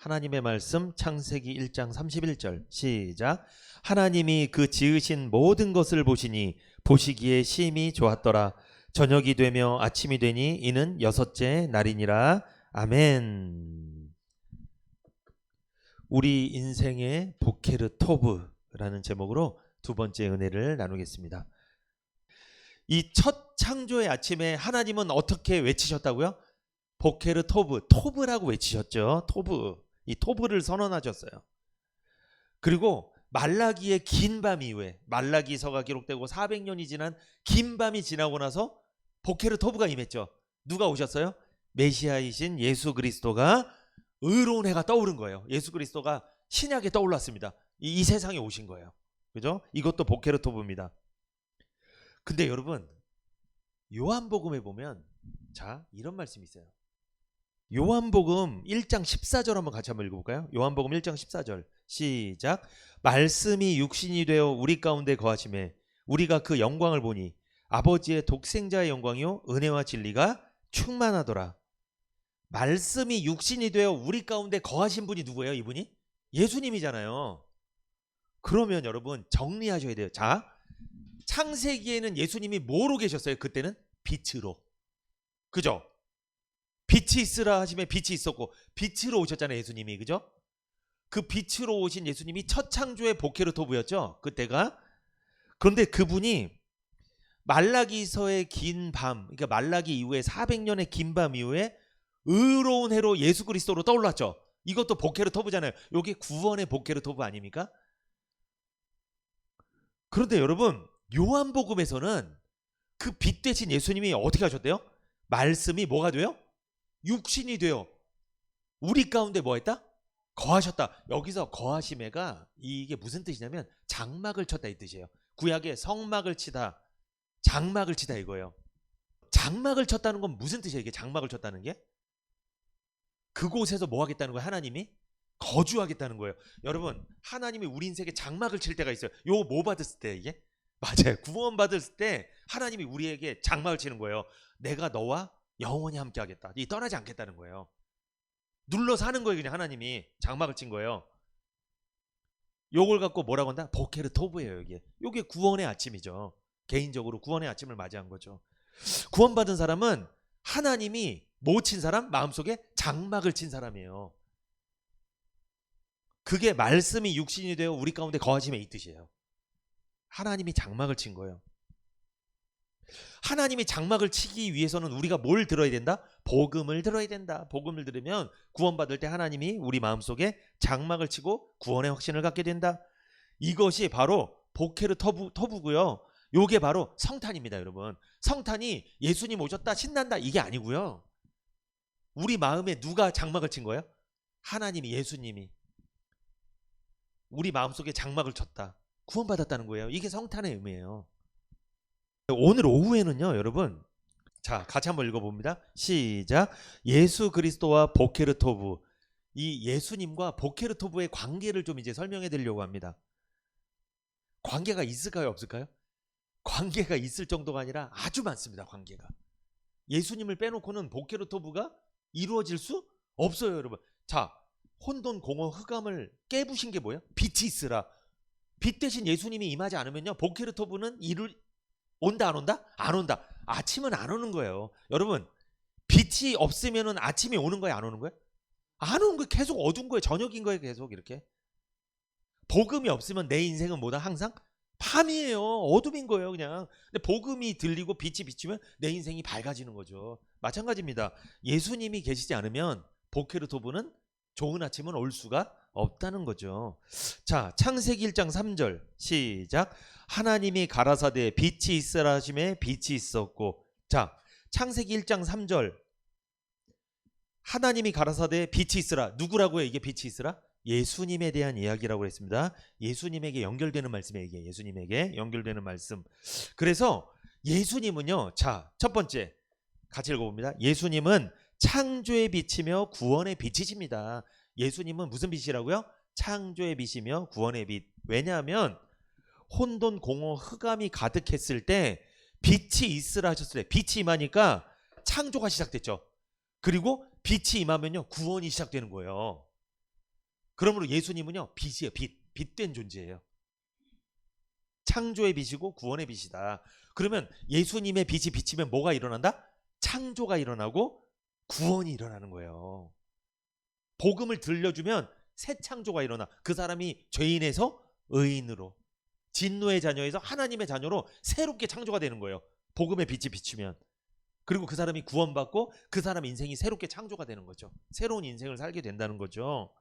하나님의 말씀 창세기 1장 31절 시작. 하나님이 그 지으신 모든 것을 보시니 보시기에 심히 좋았더라. 저녁이 되며 아침이 되니 이는 여섯째 날이니라. 아멘. 우리 인생의 보케르 토브라는 제목으로 두 번째 은혜를 나누겠습니다. 이 첫 창조의 아침에 하나님은 어떻게 외치셨다고요? 보케르 토브, 토브라고 외치셨죠. 토브, 이 토브를 선언하셨어요. 그리고 말라기의 긴 밤 이후에, 말라기서가 기록되고 400년이 지난 긴 밤이 지나고 나서 보케르 토브가 임했죠. 누가 오셨어요? 메시아이신 예수 그리스도가, 의로운 해가 떠오른 거예요. 예수 그리스도가 신약에 떠올랐습니다. 이 세상에 오신 거예요. 그죠? 이것도 보케르 토브입니다. 근데 여러분, 요한복음에 보면 자, 이런 말씀이 있어요. 요한복음 1장 14절 한번 같이 한번 읽어볼까요? 요한복음 1장 14절 시작. 말씀이 육신이 되어 우리 가운데 거하심에 우리가 그 영광을 보니 아버지의 독생자의 영광이요 은혜와 진리가 충만하더라. 말씀이 육신이 되어 우리 가운데 거하신 분이 누구예요? 이분이? 예수님이잖아요. 그러면 여러분 정리하셔야 돼요. 자, 창세기에는 예수님이 뭐로 계셨어요? 그때는 빛으로. 그죠? 빛이 있으라 하시면 빛이 있었고 빛으로 오셨잖아요. 예수님이. 그죠? 그 빛으로 오신 예수님이 첫 창조의 보케르 토브였죠. 그때가. 그런데 그분이 말라기서의 긴 밤, 그러니까 말라기 이후에 400년의 긴 밤 이후에 의로운 해로 예수 그리스도로 떠올랐죠. 이것도 보케르 토브잖아요. 이게 구원의 보케르 토브 아닙니까? 그런데 여러분, 요한복음에서는 그 빛 대신 예수님이 어떻게 하셨대요? 말씀이 뭐가 돼요? 육신이 되어 우리 가운데 뭐 했다? 거하셨다. 여기서 거하심에가 이게 무슨 뜻이냐면 장막을 쳤다 이 뜻이에요. 구약에 성막을 치다, 장막을 치다 이거예요. 장막을 쳤다는 건 무슨 뜻이에요? 이게 장막을 쳤다는 게? 그곳에서 뭐 하겠다는 거예요? 하나님이 거주하겠다는 거예요. 여러분, 하나님이 우리 인생에 장막을 칠 때가 있어요. 요 뭐 받았을 때 이게? 맞아요. 구원 받았을 때 하나님이 우리에게 장막을 치는 거예요. 내가 너와 영원히 함께 하겠다. 이 떠나지 않겠다는 거예요. 눌러서 하는 거예요. 그냥 하나님이 장막을 친 거예요. 요걸 갖고 뭐라고 한다? 보케르 토브예요. 이게 구원의 아침이죠. 개인적으로 구원의 아침을 맞이한 거죠. 구원받은 사람은 하나님이 뭐 친 사람? 마음속에 장막을 친 사람이에요. 그게 말씀이 육신이 되어 우리 가운데 거하심에 이 뜻이에요. 하나님이 장막을 친 거예요. 하나님이 장막을 치기 위해서는 우리가 뭘 들어야 된다? 복음을 들어야 된다. 복음을 들으면 구원받을 때 하나님이 우리 마음속에 장막을 치고 구원의 확신을 갖게 된다. 이것이 바로 보케르 토브고요. 요게 바로 성탄입니다. 여러분, 성탄이 예수님 오셨다 신난다 이게 아니고요. 우리 마음에 누가 장막을 친 거예요? 하나님이, 예수님이 우리 마음속에 장막을 쳤다. 구원받았다는 거예요. 이게 성탄의 의미예요. 오늘 오후에는요, 여러분, 자, 같이 한번 읽어봅니다. 시작. 예수 그리스도와 보케르 토브, 이 예수님과 보케르 토브의 관계를 좀 이제 설명해 드리려고 합니다. 관계가 있을까요, 없을까요? 관계가 있을 정도가 아니라 아주 많습니다. 관계가. 예수님을 빼놓고는 보케르 토브가 이루어질 수 없어요, 여러분. 자, 혼돈 공허 흑암을 깨부신 게 뭐예요? 빛이 있으라. 빛 대신 예수님이 임하지 않으면요, 보케르 토브는 온다 안 온다? 안 온다. 아침은 안 오는 거예요. 여러분, 빛이 없으면은 아침이 오는 거예요, 안 오는 거예요? 안 오는 거예요. 계속 어두운 거예요. 저녁인 거예요. 계속 이렇게. 복음이 없으면 내 인생은 뭐다? 항상 밤이에요. 어둠인 거예요, 그냥. 근데 복음이 들리고 빛이 비치면 내 인생이 밝아지는 거죠. 마찬가지입니다. 예수님이 계시지 않으면 보케르 토브는 좋은 아침은 올 수가 없다는 거죠. 자, 창세기 1장 3절 시작. 하나님이 가라사대 빛이 있으라 하심에 빛이 있었고. 자, 창세기 1장 3절 하나님이 가라사대 빛이 있으라. 누구라고요? 이게 빛이 있으라? 예수님에 대한 이야기라고 했습니다. 예수님에게 연결되는 말씀이에요. 이게 예수님에게 연결되는 말씀. 그래서 예수님은요, 자, 첫 번째 같이 읽어봅니다. 예수님은 창조의 빛이며 구원의 빛이십니다. 예수님은 무슨 빛이라고요? 창조의 빛이며 구원의 빛. 왜냐하면 혼돈 공허 흑암이 가득했을 때 빛이 있으라 하셨을 때 빛이 임하니까 창조가 시작됐죠. 그리고 빛이 임하면요, 구원이 시작되는 거예요. 그러므로 예수님은요, 빛이에요. 빛된 존재예요. 창조의 빛이고 구원의 빛이다. 그러면 예수님의 빛이 비치면 뭐가 일어난다? 창조가 일어나고 구원이 일어나는 거예요. 복음을 들려주면 새 창조가 일어나. 그 사람이 죄인에서 의인으로, 진노의 자녀에서 하나님의 자녀로 새롭게 창조가 되는 거예요. 복음의 빛이 비추면. 그리고 그 사람이 구원받고 그 사람 인생이 새롭게 창조가 되는 거죠. 새로운 인생을 살게 된다는 거죠.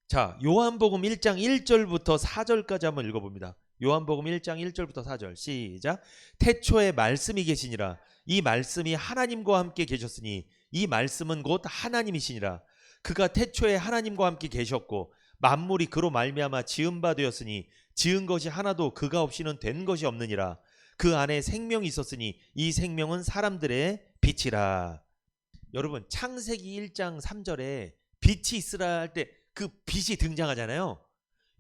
자, 요한복음 1장 1절부터 4절까지 한번 읽어봅니다. 요한복음 1장 1절부터 4절 시작. 태초에 말씀이 계시니라. 이 말씀이 하나님과 함께 계셨으니 이 말씀은 곧 하나님이시니라. 그가 태초에 하나님과 함께 계셨고 만물이 그로 말미암아 지은 바 되었으니 지은 것이 하나도 그가 없이는 된 것이 없느니라. 그 안에 생명이 있었으니 이 생명은 사람들의 빛이라. 여러분, 창세기 1장 3절에 빛이 있으라 할 때 그 빛이 등장하잖아요.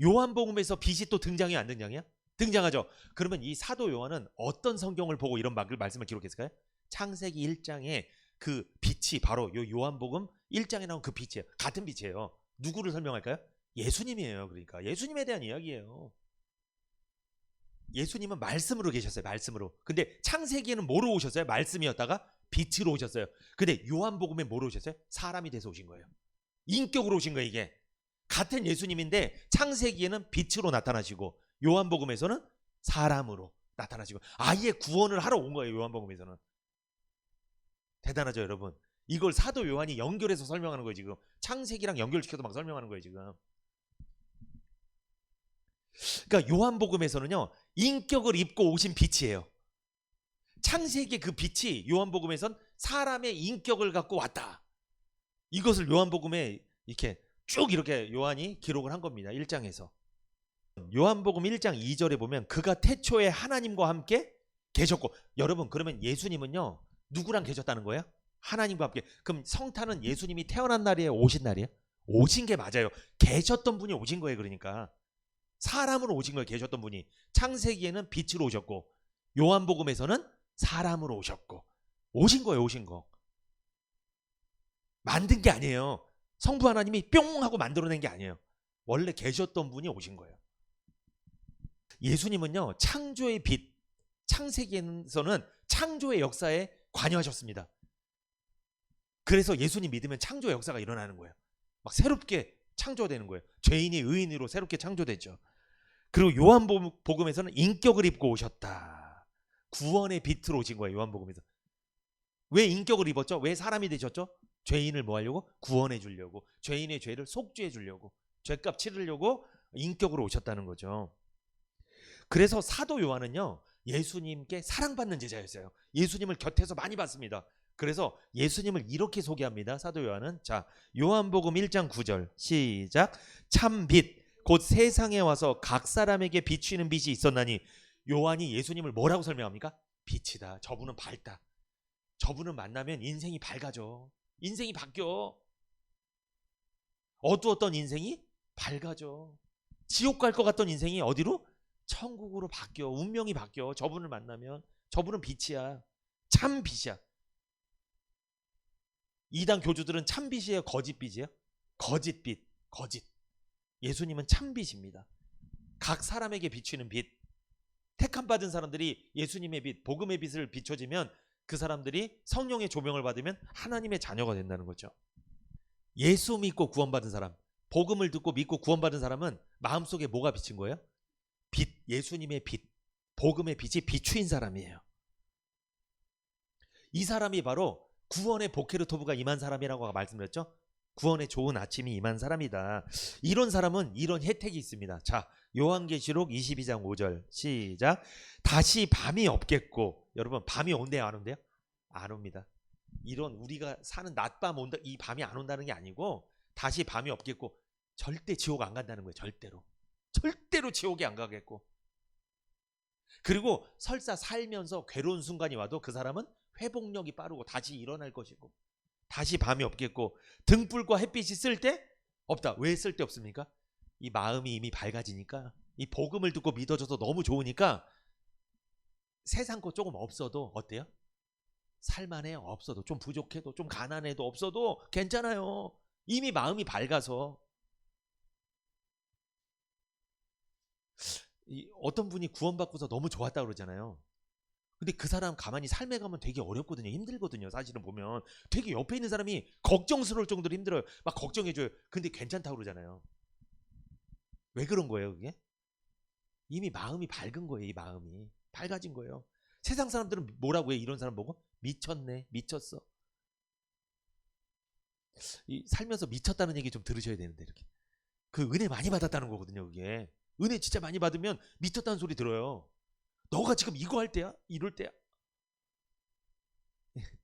요한복음에서 빛이 또 등장이 안 등장이야? 등장하죠. 그러면 이 사도 요한은 어떤 성경을 보고 이런 말씀을 기록했을까요? 창세기 1장에 그 빛이 바로 요 요한복음 1장에 나온 그 빛이에요. 같은 빛이에요. 누구를 설명할까요? 예수님이에요. 그러니까 예수님에 대한 이야기예요. 예수님은 말씀으로 계셨어요. 말씀으로. 근데 창세기에는 뭐로 오셨어요? 말씀이었다가 빛으로 오셨어요. 근데 요한복음에 뭐로 오셨어요? 사람이 돼서 오신 거예요. 인격으로 오신 거예요. 이게 같은 예수님인데 창세기에는 빛으로 나타나시고 요한복음에서는 사람으로 나타나시고 아예 구원을 하러 온 거예요. 요한복음에서는. 대단하죠, 여러분. 이걸 사도 요한이 연결해서 설명하는 거예요. 지금 창세기랑 연결시켜서 막 설명하는 거예요. 지금. 그러니까 요한복음에서는요, 인격을 입고 오신 빛이에요. 창세기의 그 빛이 요한복음에선 사람의 인격을 갖고 왔다. 이것을 요한복음에 이렇게 쭉 이렇게 요한이 기록을 한 겁니다. 1장에서. 요한복음 1장 2절에 보면 그가 태초에 하나님과 함께 계셨고, 여러분 그러면 예수님은요 누구랑 계셨다는 거예요? 하나님과 함께. 그럼 성탄은 예수님이 태어난 날이에요? 오신 날이에요? 오신 게 맞아요. 계셨던 분이 오신 거예요. 그러니까 사람으로 오신 거예요. 계셨던 분이. 창세기에는 빛으로 오셨고 요한복음에서는 사람으로 오셨고 오신 거예요. 오신 거. 만든 게 아니에요. 성부 하나님이 뿅 하고 만들어낸 게 아니에요. 원래 계셨던 분이 오신 거예요. 예수님은요 창조의 빛, 창세기에서는 창조의 역사에 관여하셨습니다. 그래서 예수님 믿으면 창조의 역사가 일어나는 거예요. 막 새롭게 창조되는 거예요. 죄인이 의인으로 새롭게 창조되죠. 그리고 요한복음에서는 인격을 입고 오셨다. 구원의 빛으로 오신 거예요. 요한복음에서. 왜 인격을 입었죠? 왜 사람이 되셨죠? 죄인을 뭐 하려고? 구원해 주려고. 죄인의 죄를 속죄해 주려고. 죄값 치르려고 인격으로 오셨다는 거죠. 그래서 사도 요한은요 예수님께 사랑받는 제자였어요. 예수님을 곁에서 많이 봤습니다. 그래서 예수님을 이렇게 소개합니다. 사도 요한은. 자, 요한복음 1장 9절 시작. 참 빛 곧 세상에 와서 각 사람에게 비추는 빛이 있었나니. 요한이 예수님을 뭐라고 설명합니까? 빛이다. 저분은 밝다. 저분을 만나면 인생이 밝아져. 인생이 바뀌어. 어두웠던 인생이 밝아져. 지옥 갈 것 같던 인생이 어디로? 천국으로 바뀌어. 운명이 바뀌어. 저분을 만나면. 저분은 빛이야. 참 빛이야. 이단 교주들은 참 빛이에요? 거짓 빛이에요? 거짓 빛. 거짓. 예수님은 참 빛입니다. 각 사람에게 비추는 빛. 택함 받은 사람들이 예수님의 빛, 복음의 빛을 비춰지면 그 사람들이 성령의 조명을 받으면 하나님의 자녀가 된다는 거죠. 예수 믿고 구원받은 사람, 복음을 듣고 믿고 구원받은 사람은 마음속에 뭐가 비친 거예요? 빛, 예수님의 빛, 복음의 빛이 비추인 사람이에요. 이 사람이 바로 구원의 보케르토브가 임한 사람이라고 말씀드렸죠. 구원의 좋은 아침이 임한 사람이다. 이런 사람은 이런 혜택이 있습니다. 자, 요한계시록 22장 5절 시작. 다시 밤이 없겠고. 여러분 밤이 온대요 안 온대요? 안 옵니다. 이런 우리가 사는 낮밤 온다, 이 밤이 안 온다는 게 아니고 다시 밤이 없겠고 절대 지옥 안 간다는 거예요. 절대로 지옥에 안 가겠고. 그리고 설사 살면서 괴로운 순간이 와도 그 사람은 회복력이 빠르고 다시 일어날 것이고 다시 밤이 없겠고 등불과 햇빛이 쓸 때 없다. 왜 쓸 데 없습니까? 이 마음이 이미 밝아지니까, 이 복음을 듣고 믿어져서 너무 좋으니까 세상 거 조금 없어도 어때요? 살만해요. 없어도 좀 부족해도 좀 가난해도 없어도 괜찮아요. 이미 마음이 밝아서. 어떤 분이 구원받고서 너무 좋았다 그러잖아요. 근데 그 사람 가만히 삶에 가면 되게 어렵거든요. 힘들거든요. 사실은 보면 되게 옆에 있는 사람이 걱정스러울 정도로 힘들어요. 막 걱정해줘요. 근데 괜찮다고 그러잖아요. 왜 그런 거예요 그게? 이미 마음이 밝은 거예요. 이 마음이 밝아진 거예요. 세상 사람들은 뭐라고 해? 이런 사람 보고 미쳤네, 미쳤어. 살면서 미쳤다는 얘기 좀 들으셔야 되는데, 이렇게 그 은혜 많이 받았다는 거거든요. 그게 은혜 진짜 많이 받으면 미쳤다는 소리 들어요. 너가 지금 이거 할 때야? 이럴 때야?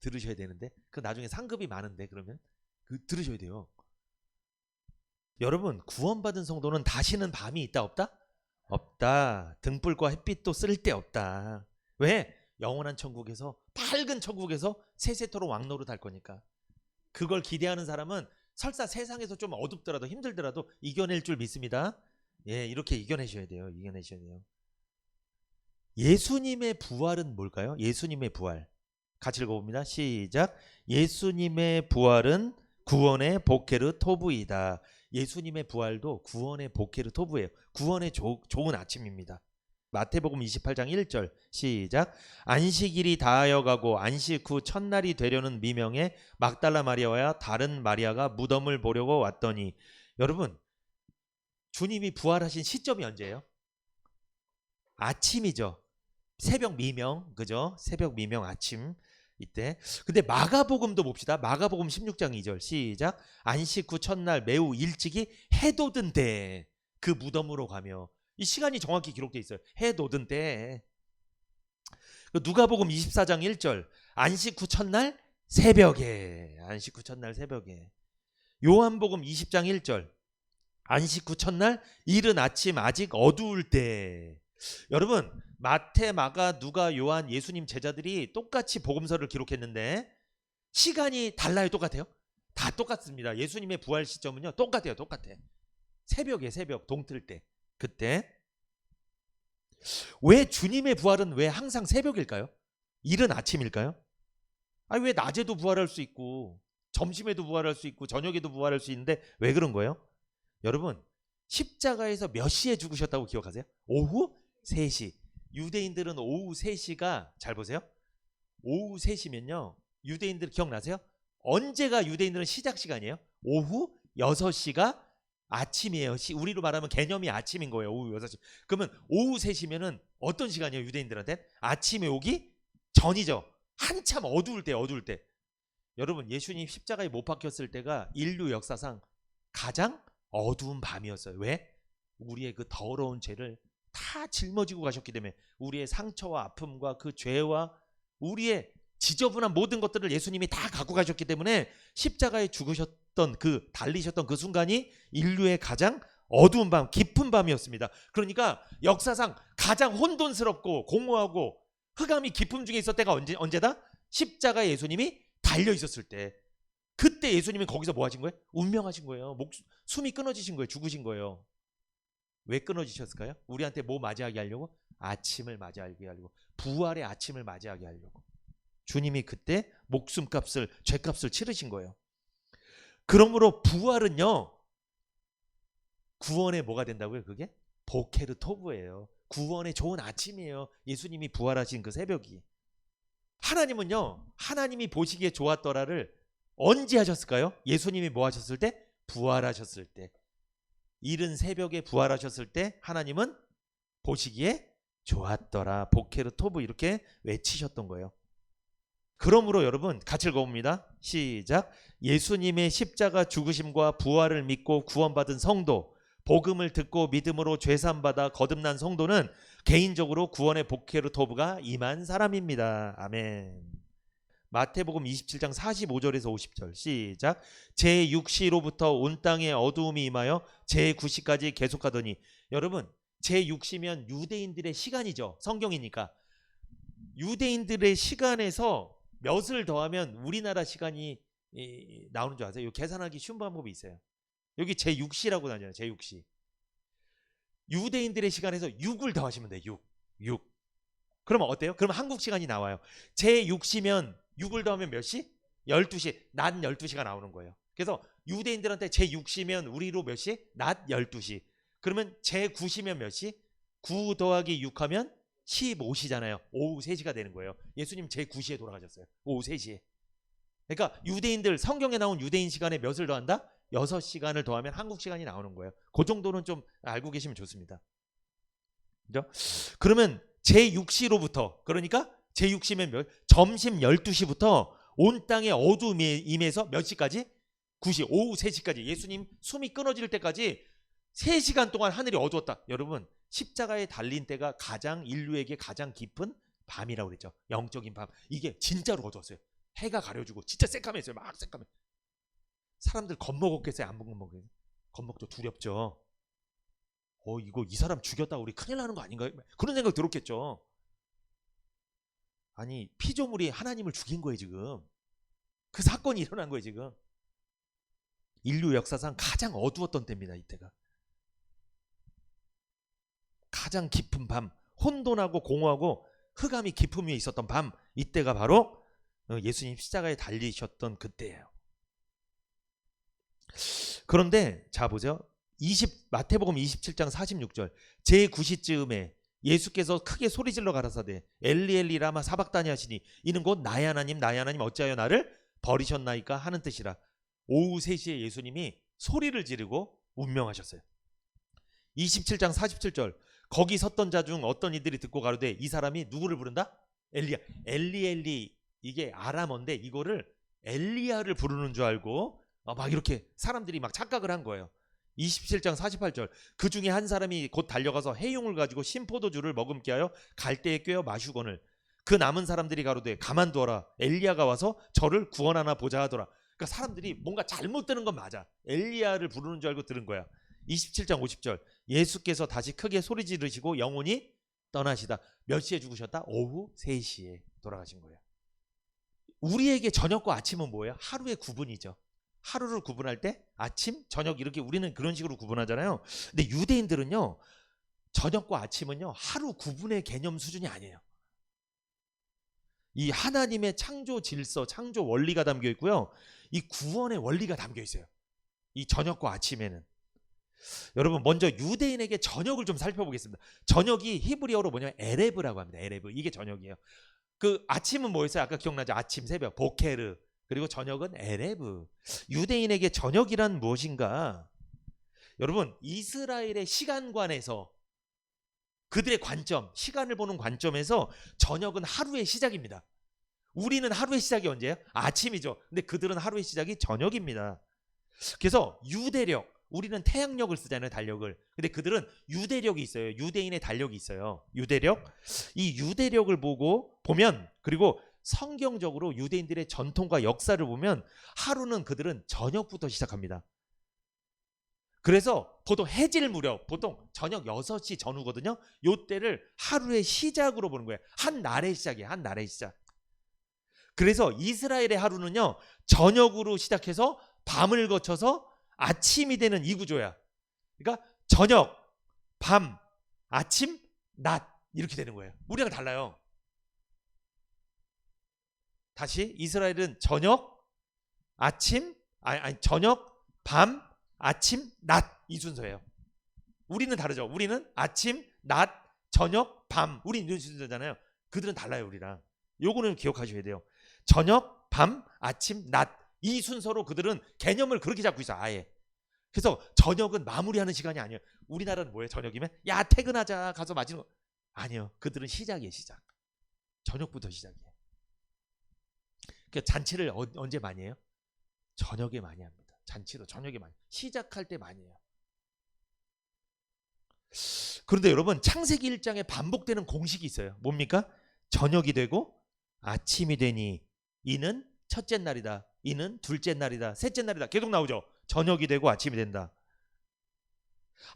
들으셔야 되는데, 그 나중에 상급이 많은데, 그러면 들으셔야 돼요. 여러분, 구원받은 성도는 다시는 밤이 있다 없다? 없다. 등불과 햇빛도 쓸데없다. 왜? 영원한 천국에서, 밝은 천국에서 세세토록 왕노릇 할 거니까. 그걸 기대하는 사람은 설사 세상에서 좀 어둡더라도 힘들더라도 이겨낼 줄 믿습니다. 예, 이렇게 이겨내셔야 돼요. 이겨내셔야 돼요. 예수님의 부활은 뭘까요? 예수님의 부활. 같이 읽어봅니다. 시작. 예수님의 부활은 구원의 보케르 토부이다. 예수님의 부활도 구원의 보케르 토부예요. 구원의 좋은 아침입니다. 마태복음 28장 1절 시작. 안식일이 다하여 가고 안식 후 첫날이 되려는 미명에 막달라 마리아와 다른 마리아가 무덤을 보려고 왔더니, 여러분 주님이 부활하신 시점이 언제예요? 아침이죠. 새벽 미명, 그죠? 새벽 미명 아침 이때. 근데 마가복음도 봅시다. 마가복음 16장 2절 시작. 안식 후 첫날 매우 일찍이 해 돋은 때에 그 무덤으로 가며, 이 시간이 정확히 기록되어 있어요. 해 돋은 때에. 누가복음 24장 1절 안식 후 첫날 새벽에, 안식 후 첫날 새벽에. 요한복음 20장 1절 안식 후 첫날 이른 아침 아직 어두울 때. 여러분 마태, 마가, 누가, 요한, 예수님 제자들이 똑같이 복음서를 기록했는데 시간이 달라요? 똑같아요? 다 똑같습니다. 예수님의 부활 시점은요 똑같아요. 똑같아. 새벽에, 새벽 동틀 때. 그때. 왜 주님의 부활은 왜 항상 새벽일까요? 이른 아침일까요? 아니 왜 낮에도 부활할 수 있고 점심에도 부활할 수 있고 저녁에도 부활할 수 있는데 왜 그런 거예요? 여러분 십자가에서 몇 시에 죽으셨다고 기억하세요? 오후 3시. 유대인들은 오후 3시가, 잘 보세요. 오후 3시면요 유대인들 기억나세요? 언제가 유대인들은 시작 시간이에요? 오후 6시가 아침이에요. 우리로 말하면 개념이 아침인 거예요. 오후 6시. 그러면 오후 3시면은 어떤 시간이에요? 유대인들한테 아침에 오기 전이죠. 한참 어두울 때, 어두울 때. 여러분 예수님 십자가에 못 박혔을 때가 인류 역사상 가장 어두운 밤이었어요. 왜? 우리의 그 더러운 죄를 다 짊어지고 가셨기 때문에, 우리의 상처와 아픔과 그 죄와 우리의 지저분한 모든 것들을 예수님이 다 갖고 가셨기 때문에 십자가에 죽으셨던 그 달리셨던 그 순간이 인류의 가장 어두운 밤, 깊은 밤이었습니다. 그러니까 역사상 가장 혼돈스럽고 공허하고 흑암이 깊음 중에 있었을 때가 언제다? 십자가에 예수님이 달려 있었을 때. 그때 예수님은 거기서 뭐 하신 거예요? 운명하신 거예요. 숨이 끊어지신 거예요. 죽으신 거예요. 왜 끊어지셨을까요? 우리한테 뭐 맞이하게 하려고? 아침을 맞이하게 하려고. 부활의 아침을 맞이하게 하려고. 주님이 그때 목숨값을, 죄값을 치르신 거예요. 그러므로 부활은요 구원의 뭐가 된다고요? 그게 보케르 토부예요. 구원의 좋은 아침이에요. 예수님이 부활하신 그 새벽이. 하나님은요 하나님이 보시기에 좋았더라를 언제 하셨을까요? 예수님이 뭐 하셨을 때? 부활하셨을 때. 이른 새벽에 부활하셨을 때 하나님은 보시기에 좋았더라. 보케르 토부 이렇게 외치셨던 거예요. 그러므로 여러분 같이 읽어봅니다. 시작. 예수님의 십자가 죽으심과 부활을 믿고 구원받은 성도, 복음을 듣고 믿음으로 죄사함받아 거듭난 성도는 개인적으로 구원의 보케르 토부가 임한 사람입니다. 아멘. 마태복음 27장 45절에서 50절 시작. 제6시로부터 온 땅에 어두움이 임하여 제9시까지 계속하더니. 여러분 제6시면 유대인들의 시간이죠. 성경이니까. 유대인들의 시간에서 몇을 더하면 우리나라 시간이 나오는 줄 아세요? 계산하기 쉬운 방법이 있어요. 여기 제6시라고 나잖아요. 제6시. 유대인들의 시간에서 6을 더하시면 돼요. 6. 그러면 어때요? 그러면 한국 시간이 나와요. 제6시면 6을 더하면 몇 시? 12시. 낮 12시가 나오는 거예요. 그래서 유대인들한테 제6시면 우리로 몇 시? 낮 12시. 그러면 제9시면 몇 시? 9 더하기 6 하면 15시잖아요. 오후 3시가 되는 거예요. 예수님 제9시에 돌아가셨어요. 오후 3시에. 그러니까 유대인들, 성경에 나온 유대인 시간에 몇을 더한다? 6시간을 더하면 한국 시간이 나오는 거예요. 그 정도는 좀 알고 계시면 좋습니다. 그죠? 그러면 제6시로부터, 그러니까 제6시면 점심 12시부터 온 땅의 어둠이 임해서 몇 시까지? 9시, 오후 3시까지. 예수님 숨이 끊어질 때까지 3시간 동안 하늘이 어두웠다. 여러분, 십자가에 달린 때가 인류에게 가장 깊은 밤이라고 그랬죠. 영적인 밤. 이게 진짜로 어두웠어요. 해가 가려주고 진짜 새까맸어요. 막 새까매. 사람들 겁먹었겠어요? 안 겁먹었겠어요? 겁먹죠. 두렵죠. 이거 이 사람 죽였다 우리 큰일 나는 거 아닌가요? 그런 생각 들었겠죠. 아니, 피조물이 하나님을 죽인 거예요 지금. 그 사건이 일어난 거예요 지금. 인류 역사상 가장 어두웠던 때입니다. 이때가 가장 깊은 밤, 혼돈하고 공허하고 흑암이 깊음 위에 있었던 밤, 이때가 바로 예수님 십자가에 달리셨던 그때예요. 그런데 자 보세요. 마태복음 27장 46절 제9시쯤에 예수께서 크게 소리질러 가라사대 엘리 엘리 라마 사박다니 하시니 이는 곧 나의 하나님 나의 하나님 어찌하여 나를 버리셨나이까 하는 뜻이라. 오후 3시에 예수님이 소리를 지르고 운명하셨어요. 27장 47절 거기 섰던 자 중 어떤 이들이 듣고 가로되 이 사람이 누구를 부른다? 엘리야. 엘리 엘리, 이게 아람어인데 이거를 엘리야를 부르는 줄 알고 막 이렇게 사람들이 막 착각을 한 거예요. 27장 48절 그 중에 한 사람이 곧 달려가서 해용을 가지고 신포도주를 머금게 하여 갈대에 꿰어 마시거늘 그 남은 사람들이 가로되 가만두어라 엘리야가 와서 저를 구원하나 보자 하더라. 그러니까 사람들이 뭔가 잘못 들은 건 맞아. 엘리야를 부르는 줄 알고 들은 거야. 27장 50절 예수께서 다시 크게 소리 지르시고 영혼이 떠나시다. 몇 시에 죽으셨다? 오후 3시에 돌아가신 거예요. 우리에게 저녁과 아침은 뭐예요? 하루의 구분이죠. 하루를 구분할 때 아침, 저녁 이렇게 우리는 그런 식으로 구분하잖아요. 근데 유대인들은요, 저녁과 아침은요 하루 구분의 개념 수준이 아니에요. 이 하나님의 창조 질서, 창조 원리가 담겨 있고요, 이 구원의 원리가 담겨 있어요. 이 저녁과 아침에는. 여러분, 먼저 유대인에게 저녁을 좀 살펴보겠습니다. 저녁이 히브리어로 뭐냐면 에레브라고 합니다. 에레브, 이게 저녁이에요. 그 아침은 뭐였어요? 아까 기억나죠? 아침, 새벽, 보케르. 그리고 저녁은 에레브. 유대인에게 저녁이란 무엇인가? 여러분, 이스라엘의 시간관에서, 그들의 관점, 시간을 보는 관점에서 저녁은 하루의 시작입니다. 우리는 하루의 시작이 언제예요? 아침이죠. 근데 그들은 하루의 시작이 저녁입니다. 그래서 유대력, 우리는 태양력을 쓰잖아요, 달력을. 근데 그들은 유대력이 있어요. 유대인의 달력이 있어요. 유대력. 이 유대력을 보면, 그리고 성경적으로 유대인들의 전통과 역사를 보면 하루는 그들은 저녁부터 시작합니다. 그래서 보통 해질 무렵, 보통 저녁 6시 전후거든요. 요 때를 하루의 시작으로 보는 거예요. 한 날의 시작이에요. 한 날의 시작. 그래서 이스라엘의 하루는요, 저녁으로 시작해서 밤을 거쳐서 아침이 되는 이 구조야. 그러니까 저녁, 밤, 아침, 낮 이렇게 되는 거예요. 우리랑 달라요. 다시, 이스라엘은 저녁, 아침, 저녁, 밤, 아침, 낮 이 순서예요. 우리는 다르죠. 우리는 아침, 낮, 저녁, 밤, 우리 이런 순서잖아요. 그들은 달라요, 우리랑. 요거는 기억하셔야 돼요. 저녁, 밤, 아침, 낮 이 순서로 그들은 개념을 그렇게 잡고 있어, 아예. 그래서 저녁은 마무리하는 시간이 아니에요. 우리나라는 뭐예요? 저녁이면 야 퇴근하자 가서 마시는 거 아니에요. 그들은 시작이에요. 시작. 저녁부터 시작이에요. 그러니까 잔치를 언제 많이 해요? 저녁에 많이 합니다. 잔치도 저녁에 많이, 시작할 때 많이 해요. 그런데 여러분, 창세기 1장에 반복되는 공식이 있어요. 뭡니까? 저녁이 되고 아침이 되니 이는 첫째 날이다, 이는 둘째 날이다, 셋째 날이다. 계속 나오죠. 저녁이 되고 아침이 된다.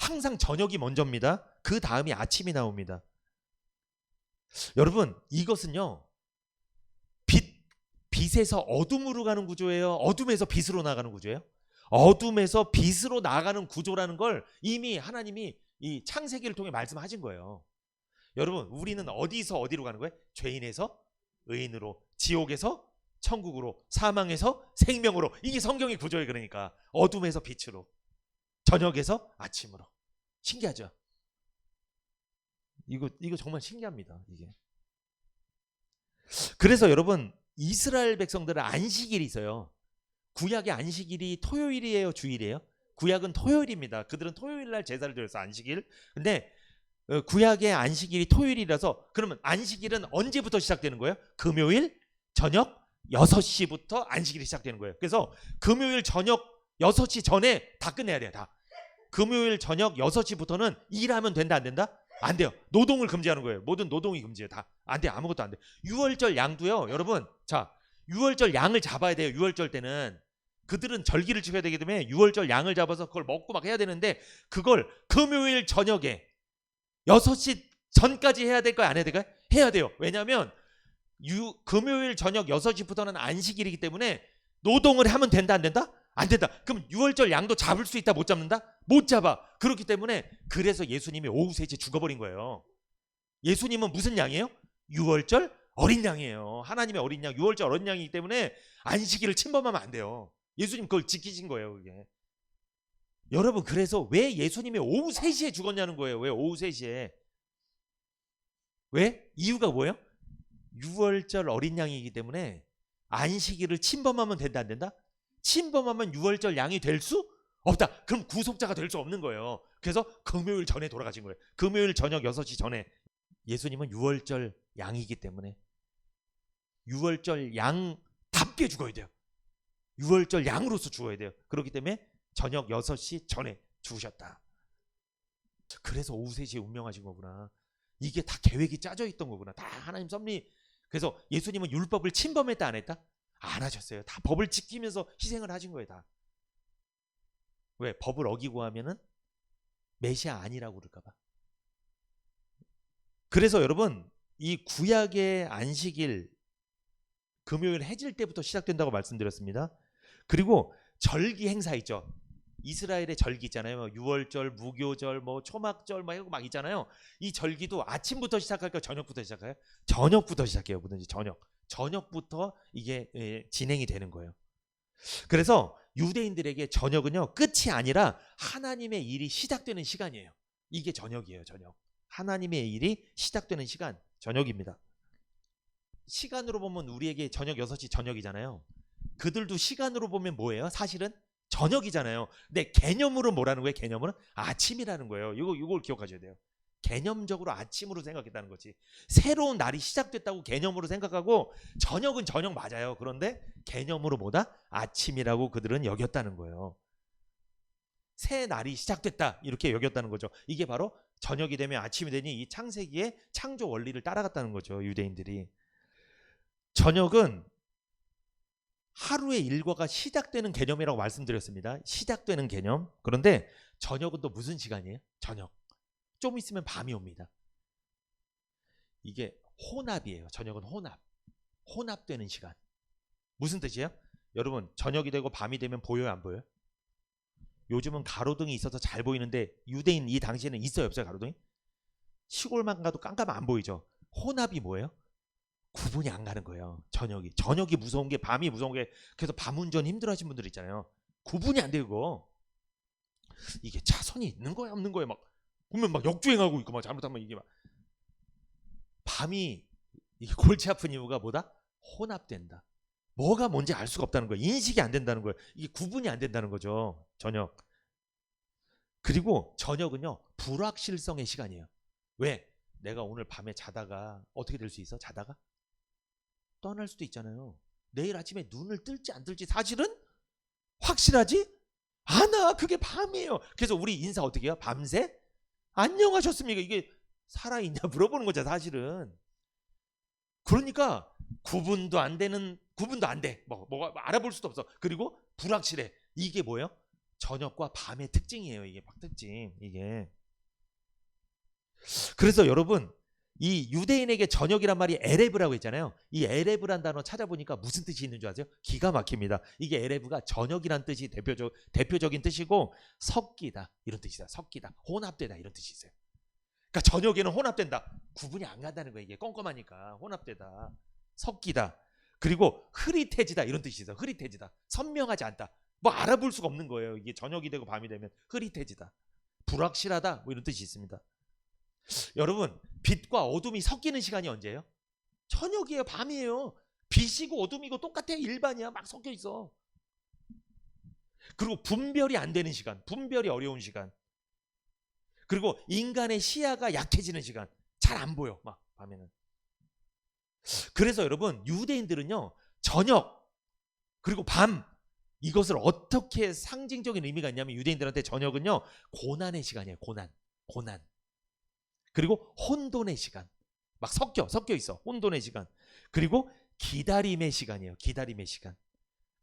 항상 저녁이 먼저입니다. 그 다음이 아침이 나옵니다. 여러분, 이것은요, 빛에서 어둠으로 가는 구조예요? 어둠에서 빛으로 나가는 구조예요? 어둠에서 빛으로 나가는 구조라는 걸 이미 하나님이 이 창세기를 통해 말씀하신 거예요. 여러분, 우리는 어디서 어디로 가는 거예요? 죄인에서 의인으로, 지옥에서 천국으로, 사망에서 생명으로. 이게 성경의 구조예요. 그러니까 어둠에서 빛으로, 저녁에서 아침으로. 신기하죠? 이거 정말 신기합니다. 이게. 그래서 여러분, 이스라엘 백성들은 안식일이 있어요. 구약의 안식일이 토요일이에요, 주일이에요? 구약은 토요일입니다. 그들은 토요일 날 제사를 드려서 안식일. 근데 구약의 안식일이 토요일이라서, 그러면 안식일은 언제부터 시작되는 거예요? 금요일 저녁 6시부터 안식일이 시작되는 거예요. 그래서 금요일 저녁 6시 전에 다 끝내야 돼요. 다. 금요일 저녁 6시부터는 일하면 된다, 안 된다? 안 돼요. 노동을 금지하는 거예요. 모든 노동이 금지예요. 다. 안 돼. 아무것도 안 돼. 유월절 양도요. 여러분, 자, 유월절 양을 잡아야 돼요. 유월절 때는. 그들은 절기를 지켜야 되기 때문에 유월절 양을 잡아서 그걸 먹고 막 해야 되는데, 그걸 금요일 저녁에 6시 전까지 해야 될까요? 안 해야 될까요? 해야 돼요. 왜냐하면 금요일 저녁 6시부터는 안식일이기 때문에 노동을 하면 된다, 안 된다? 안 된다. 그럼 유월절 양도 잡을 수 있다, 못 잡는다? 못 잡아. 그렇기 때문에 그래서 예수님이 오후 3시에 죽어버린 거예요. 예수님은 무슨 양이에요? 유월절 어린 양이에요. 하나님의 어린 양, 유월절 어린 양이기 때문에 안식일을 침범하면 안 돼요. 예수님 그걸 지키신 거예요. 그게. 여러분, 그래서 왜 예수님이 오후 3시에 죽었냐는 거예요. 왜 오후 3시에? 왜? 이유가 뭐예요? 유월절 어린 양이기 때문에 안식일을 침범하면 된다, 안 된다? 침범하면 유월절 양이 될 수 없다. 그럼 구속자가 될 수 없는 거예요. 그래서 금요일 전에 돌아가신 거예요. 금요일 저녁 6시 전에. 예수님은 유월절 양이기 때문에 유월절 양답게 죽어야 돼요. 유월절 양으로서 죽어야 돼요. 그렇기 때문에 저녁 6시 전에 죽으셨다. 그래서 오후 3시에 운명하신 거구나. 이게 다 계획이 짜져 있던 거구나. 다 하나님 섭리. 그래서 예수님은 율법을 침범했다, 안 했다? 안 하셨어요. 다 법을 지키면서 희생을 하신 거예요. 다. 왜? 법을 어기고 하면은 메시아 아니라고 그럴까 봐. 그래서 여러분, 이 구약의 안식일 금요일 해질 때부터 시작된다고 말씀드렸습니다. 그리고 절기 행사 있죠. 이스라엘의 절기 있잖아요. 유월절, 무교절, 뭐 초막절 막 있잖아요. 이 절기도 아침부터 시작할까요? 저녁부터 시작해요? 저녁부터 시작해요. 뭐든지 저녁부터 이게 진행이 되는 거예요. 그래서 유대인들에게 저녁은요, 끝이 아니라 하나님의 일이 시작되는 시간이에요. 이게 저녁이에요. 저녁. 하나님의 일이 시작되는 시간, 저녁입니다. 시간으로 보면 우리에게 저녁 6시 저녁이잖아요. 그들도 시간으로 보면 뭐예요? 사실은 저녁이잖아요. 근데 개념으로 뭐라는 거예요? 개념으로 아침이라는 거예요. 이걸 기억하셔야 돼요. 개념적으로 아침으로 생각했다는 거지. 새로운 날이 시작됐다고 개념으로 생각하고, 저녁은 저녁 맞아요. 그런데 개념으로 뭐다? 아침이라고 그들은 여겼다는 거예요. 새 날이 시작됐다, 이렇게 여겼다는 거죠. 이게 바로 저녁이 되면 아침이 되니 이 창세기의 창조 원리를 따라갔다는 거죠. 유대인들이. 저녁은 하루의 일과가 시작되는 개념이라고 말씀드렸습니다. 시작되는 개념. 그런데 저녁은 또 무슨 시간이에요? 저녁. 좀 있으면 밤이 옵니다. 이게 혼합이에요. 저녁은 혼합. 혼합되는 시간. 무슨 뜻이에요? 여러분, 저녁이 되고 밤이 되면 보여요, 안 보여요? 요즘은 가로등이 있어서 잘 보이는데 유대인 이 당시에는 있어요, 없어요? 가로등이? 시골만 가도 깜깜 안 보이죠? 혼합이 뭐예요? 구분이 안 가는 거예요. 저녁이 무서운 게, 밤이 무서운 게. 그래서 밤 운전 힘들어 하신 분들 있잖아요. 구분이 안 되고, 이게 차선이 있는 거야 없는 거야, 막 보면 막 역주행하고 있고, 막 잘못하면 이게 막. 밤이 이게 골치 아픈 이유가 뭐다? 혼합된다. 뭐가 뭔지 알 수가 없다는 거예요. 인식이 안 된다는 거예요. 이게 구분이 안 된다는 거죠. 저녁. 그리고 저녁은요, 불확실성의 시간이에요. 왜? 내가 오늘 밤에 자다가 어떻게 될 수 있어? 자다가 떠날 수도 있잖아요. 내일 아침에 눈을 뜰지 안 뜰지 사실은 확실하지 않아. 그게 밤이에요. 그래서 우리 인사 어떻게 해요? 밤새 안녕하셨습니까? 이게 살아있냐 물어보는 거죠, 사실은. 그러니까 구분도 안 돼. 뭐가 알아볼 수도 없어. 그리고 불확실해. 이게 뭐예요? 저녁과 밤의 특징이에요. 이게 막 특징. 이게. 그래서 여러분, 이 유대인에게 저녁이란 말이 에레브라고 했잖아요. 이 에레브란 단어 찾아보니까 무슨 뜻이 있는 줄 아세요? 기가 막힙니다. 이게 에레브가 저녁이란 뜻이 대표적인 뜻이고, 섞이다 이런 뜻이다. 섞이다, 혼합되다 이런 뜻이 있어요. 그러니까 저녁에는 혼합된다. 구분이 안 간다는 거예요. 이게 껌껌하니까 혼합되다, 섞이다. 그리고 흐릿해지다 이런 뜻이 있어요. 흐릿해지다. 선명하지 않다. 뭐 알아볼 수가 없는 거예요. 이게 저녁이 되고 밤이 되면 흐릿해지다. 불확실하다. 뭐 이런 뜻이 있습니다. 여러분, 빛과 어둠이 섞이는 시간이 언제예요? 저녁이에요. 밤이에요. 빛이고 어둠이고 똑같아. 일반이야. 막 섞여 있어. 그리고 분별이 안 되는 시간. 분별이 어려운 시간. 그리고 인간의 시야가 약해지는 시간. 잘 안 보여. 막 밤에는. 그래서 여러분, 유대인들은요, 저녁 그리고 밤, 이것을 어떻게 상징적인 의미가 있냐면, 유대인들한테 저녁은요 고난의 시간이에요. 고난. 그리고 혼돈의 시간. 막 섞여 있어. 혼돈의 시간. 그리고 기다림의 시간이에요. 기다림의 시간.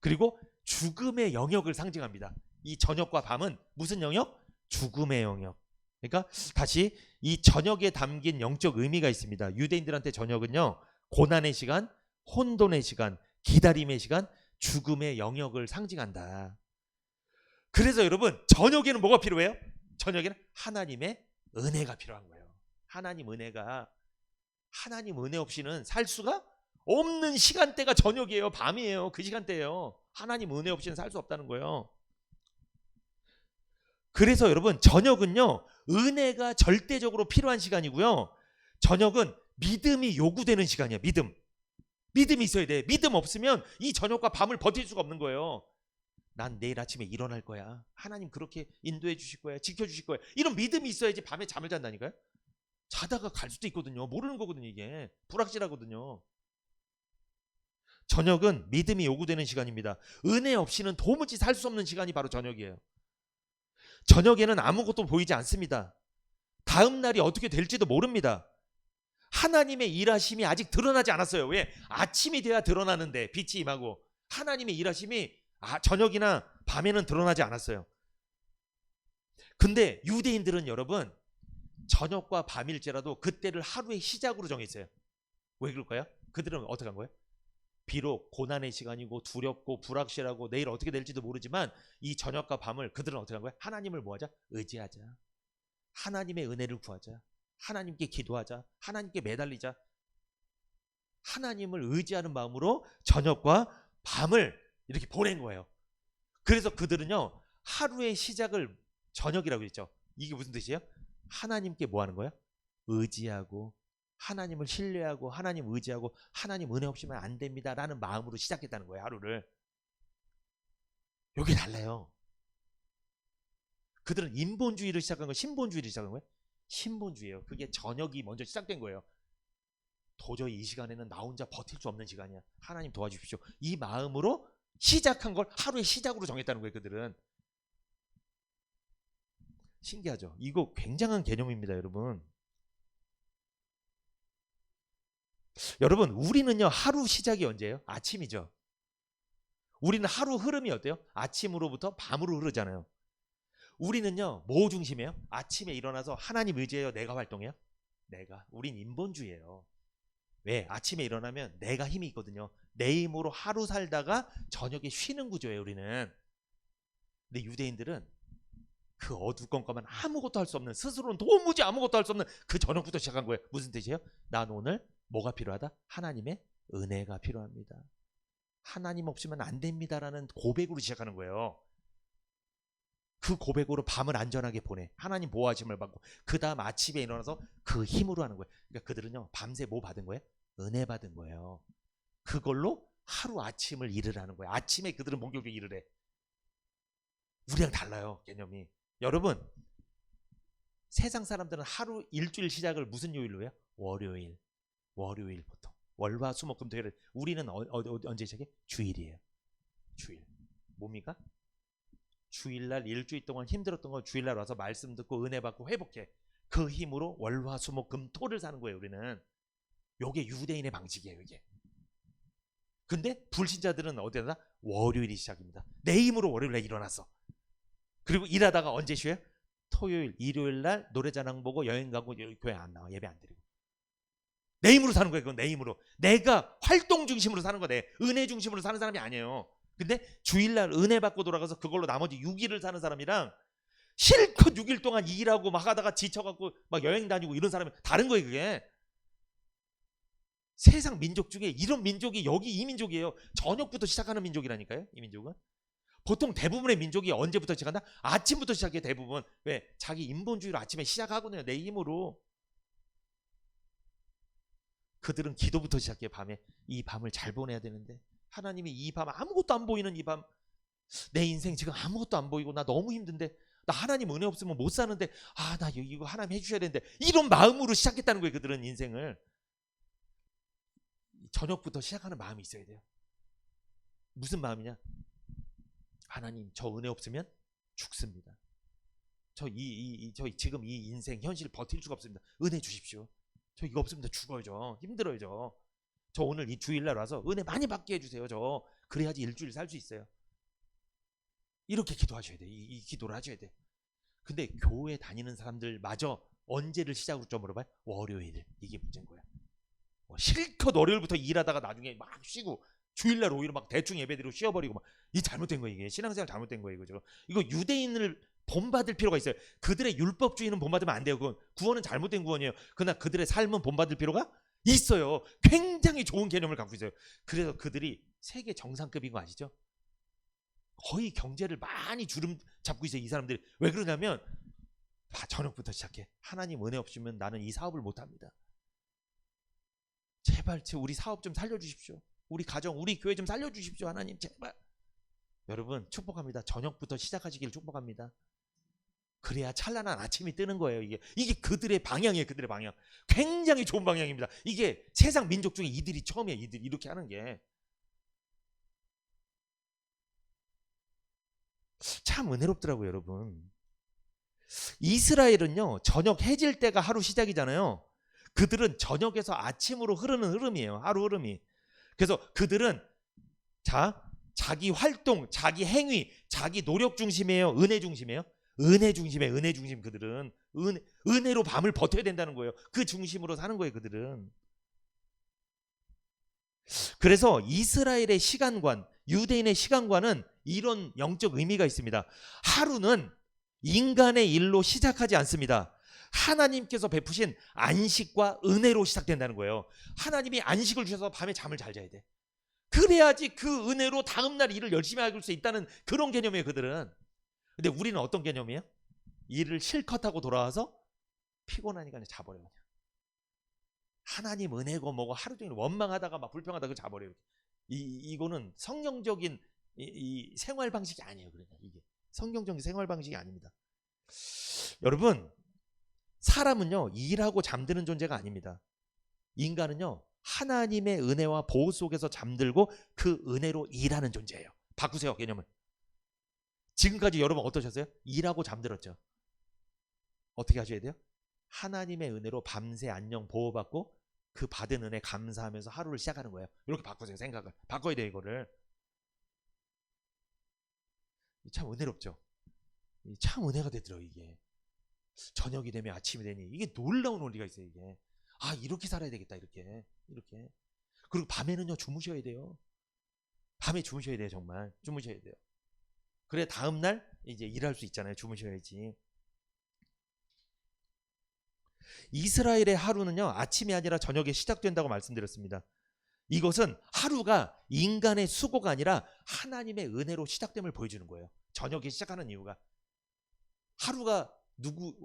그리고 죽음의 영역을 상징합니다. 이 저녁과 밤은 무슨 영역? 죽음의 영역. 그러니까 다시 이 저녁에 담긴 영적 의미가 있습니다. 유대인들한테 저녁은요 고난의 시간, 혼돈의 시간, 기다림의 시간, 죽음의 영역을 상징한다. 그래서 여러분, 저녁에는 뭐가 필요해요? 저녁에는 하나님의 은혜가 필요한 거예요. 하나님 은혜 없이는 살 수가 없는 시간대가 저녁이에요. 밤이에요. 그 시간대예요. 하나님 은혜 없이는 살 수 없다는 거예요. 그래서 여러분, 저녁은요 은혜가 절대적으로 필요한 시간이고요. 저녁은 믿음이 요구되는 시간이에요. 믿음이 있어야 돼. 믿음 없으면 이 저녁과 밤을 버틸 수가 없는 거예요. 난 내일 아침에 일어날 거야. 하나님 그렇게 인도해 주실 거야. 지켜주실 거야. 이런 믿음이 있어야지 밤에 잠을 잔다니까요. 자다가 갈 수도 있거든요. 모르는 거거든요. 이게 불확실하거든요. 저녁은 믿음이 요구되는 시간입니다. 은혜 없이는 도무지 살 수 없는 시간이 바로 저녁이에요. 저녁에는 아무것도 보이지 않습니다. 다음 날이 어떻게 될지도 모릅니다. 하나님의 일하심이 아직 드러나지 않았어요. 왜? 아침이 돼야 드러나는데, 빛이 임하고. 하나님의 일하심이 저녁이나 밤에는 드러나지 않았어요. 근데 유대인들은 여러분, 저녁과 밤일지라도 그때를 하루의 시작으로 정했어요. 왜 그럴까요? 그들은 어떻게 한 거예요? 비록 고난의 시간이고 두렵고 불확실하고 내일 어떻게 될지도 모르지만, 이 저녁과 밤을 그들은 어떻게 한 거예요? 하나님을 뭐하자? 의지하자. 하나님의 은혜를 구하자. 하나님께 기도하자. 하나님께 매달리자. 하나님을 의지하는 마음으로 저녁과 밤을 이렇게 보낸 거예요. 그래서 그들은요 하루의 시작을 저녁이라고 했죠. 이게 무슨 뜻이에요? 하나님께 뭐 하는 거야? 의지하고, 하나님을 신뢰하고, 하나님 의지하고, 하나님 은혜 없이면 안 됩니다 라는 마음으로 시작했다는 거예요. 하루를. 여기 달라요. 그들은 인본주의를 시작한 거예요? 신본주의를 시작한 거예요? 신본주의예요. 그게 저녁이 먼저 시작된 거예요. 도저히 이 시간에는 나 혼자 버틸 수 없는 시간이야. 하나님 도와주십시오. 이 마음으로 시작한 걸 하루의 시작으로 정했다는 거예요. 그들은. 신기하죠? 이거 굉장한 개념입니다. 여러분, 우리는요 하루 시작이 언제예요? 아침이죠. 우리는 하루 흐름이 어때요? 아침으로부터 밤으로 흐르잖아요. 우리는요 뭐 중심이에요? 아침에 일어나서 하나님 의지해요? 내가 활동해요? 우린 인본주의예요. 왜? 아침에 일어나면 내가 힘이 있거든요. 내 힘으로 하루 살다가 저녁에 쉬는 구조예요. 우리는. 근데 유대인들은 그 어두컴컴한 아무것도 할 수 없는, 스스로는 도무지 아무것도 할 수 없는 그 저녁부터 시작한 거예요. 무슨 뜻이에요? 난 오늘 뭐가 필요하다? 하나님의 은혜가 필요합니다. 하나님 없으면 안 됩니다라는 고백으로 시작하는 거예요. 그 고백으로 밤을 안전하게 보내. 하나님 보호하심을 받고, 그 다음 아침에 일어나서 그 힘으로 하는 거예요. 그러니까 그들은요 밤새 뭐 받은 거예요? 은혜 받은 거예요. 그걸로 하루 아침을 일을 하는 거예요. 아침에 그들은 본격적으로 일을 해. 우리랑 달라요, 개념이. 여러분, 세상 사람들은 하루 일주일 시작을 무슨 요일로 해요? 월요일 보통. 월화 수목 금 토일. 우리는 언제 시작해? 주일이에요. 주일. 뭡니까? 주일날 일주일 동안 힘들었던 거 주일날 와서 말씀 듣고 은혜 받고 회복해. 그 힘으로 월화 수목 금 토를 사는 거예요. 우리는. 요게 유대인의 방식이에요. 이게. 근데 불신자들은 어디다? 월요일이 시작입니다. 내 힘으로 월요일날 일어났어. 그리고 일하다가 언제 쉬어요? 토요일, 일요일날 노래자랑 보고 여행 가고 교회 안 나와. 예배 안 드리고. 내 힘으로 사는 거예요. 그건 내 힘으로. 내가 활동 중심으로 사는 거. 내 은혜 중심으로 사는 사람이 아니에요. 근데 주일날 은혜 받고 돌아가서 그걸로 나머지 6일을 사는 사람이랑 실컷 6일 동안 일하고 막 하다가 지쳐갖고 막 여행 다니고 이런 사람이 다른 거예요. 그게. 세상 민족 중에 이런 민족이 여기 이 민족이에요. 저녁부터 시작하는 민족이라니까요. 이 민족은. 보통 대부분의 민족이 언제부터 시작한다? 아침부터 시작해요. 대부분. 왜? 자기 인본주의로 아침에 시작하거든요. 내 힘으로. 그들은 기도부터 시작해요. 밤에. 이 밤을 잘 보내야 되는데 하나님이 이 밤 아무것도 안 보이는 이 밤, 내 인생 지금 아무것도 안 보이고 나 너무 힘든데, 나 하나님 은혜 없으면 못 사는데, 나 이거 하나님 해주셔야 되는데, 이런 마음으로 시작했다는 거예요. 그들은 인생을. 저녁부터 시작하는 마음이 있어야 돼요. 무슨 마음이냐? 하나님, 저 은혜 없으면 죽습니다. 저 지금 이 인생 현실 버틸 수가 없습니다. 은혜 주십시오. 저 이거 없으면 죽어요. 힘들어요. 저 오늘 이 주일날 와서 은혜 많이 받게 해주세요. 저 그래야지 일주일 살 수 있어요. 이렇게 기도하셔야 돼. 이 기도를 하셔야 돼. 근데 교회 다니는 사람들마저 언제를 시작으로 좀 물어봐요? 월요일. 이게 문제인 거야. 실컷 월요일부터 일하다가 나중에 막 쉬고 주일날 오히려 막 대충 예배드리고 쉬어버리고 막, 이 잘못된 거예요. 이게 신앙생활 잘못된 거예요. 이거 유대인을 본받을 필요가 있어요. 그들의 율법주의는 본받으면 안 돼요. 그건 구원은 잘못된 구원이에요. 그러나 그들의 삶은 본받을 필요가 있어요. 굉장히 좋은 개념을 갖고 있어요. 그래서 그들이 세계 정상급인 거 아시죠? 거의 경제를 많이 주름 잡고 있어요. 이 사람들이. 왜 그러냐면 저녁부터 시작해. 하나님 은혜 없으면 나는 이 사업을 못합니다. 제발 우리 사업 좀 살려주십시오. 우리 가정, 우리 교회 좀 살려주십시오. 하나님 제발. 여러분 축복합니다. 저녁부터 시작하시길 축복합니다. 그래야 찬란한 아침이 뜨는 거예요. 이게 그들의 방향이에요. 그들의 방향. 굉장히 좋은 방향입니다. 이게 세상 민족 중에 이들이 처음이에요. 이들이 이렇게 하는 게. 참 은혜롭더라고요, 여러분. 이스라엘은요, 저녁 해질 때가 하루 시작이잖아요. 그들은 저녁에서 아침으로 흐르는 흐름이에요. 하루 흐름이. 그래서 그들은 자기 활동, 자기 행위, 자기 노력 중심이에요? 은혜 중심이에요? 은혜 중심이에요. 은혜 중심. 그들은 은혜로 밤을 버텨야 된다는 거예요. 그 중심으로 사는 거예요. 그들은. 그래서 이스라엘의 시간관, 유대인의 시간관은 이런 영적 의미가 있습니다. 하루는 인간의 일로 시작하지 않습니다. 하나님께서 베푸신 안식과 은혜로 시작된다는 거예요. 하나님이 안식을 주셔서 밤에 잠을 잘 자야 돼. 그래야지 그 은혜로 다음날 일을 열심히 할 수 있다는 그런 개념이에요. 그들은. 근데 우리는 어떤 개념이에요? 일을 실컷 하고 돌아와서 피곤하니까 자버려요. 그냥. 하나님 은혜고 뭐고 하루 종일 원망하다가 막 불평하다가 자버려요. 이거는 성경적인 이 생활 방식이 아니에요. 그러니까 이게 성경적인 생활 방식이 아닙니다. 여러분, 사람은요 일하고 잠드는 존재가 아닙니다. 인간은요 하나님의 은혜와 보호 속에서 잠들고 그 은혜로 일하는 존재예요. 바꾸세요 개념을. 지금까지 여러분 어떠셨어요? 일하고 잠들었죠. 어떻게 하셔야 돼요? 하나님의 은혜로 밤새 안녕 보호받고 그 받은 은혜 감사하면서 하루를 시작하는 거예요. 이렇게 바꾸세요. 생각을 바꿔야 돼요. 이거를. 참 은혜롭죠. 참 은혜가 되더라고요. 이게 저녁이 되면 아침이 되니 이게 놀라운 원리가 있어요. 이게 이렇게 살아야 되겠다. 이렇게 그리고 밤에는요 주무셔야 돼요. 밤에 주무셔야 돼요. 정말 주무셔야 돼요. 그래 다음날 이제 일할 수 있잖아요. 주무셔야지. 이스라엘의 하루는요 아침이 아니라 저녁에 시작된다고 말씀드렸습니다. 이것은 하루가 인간의 수고가 아니라 하나님의 은혜로 시작됨을 보여주는 거예요. 저녁에 시작하는 이유가 하루가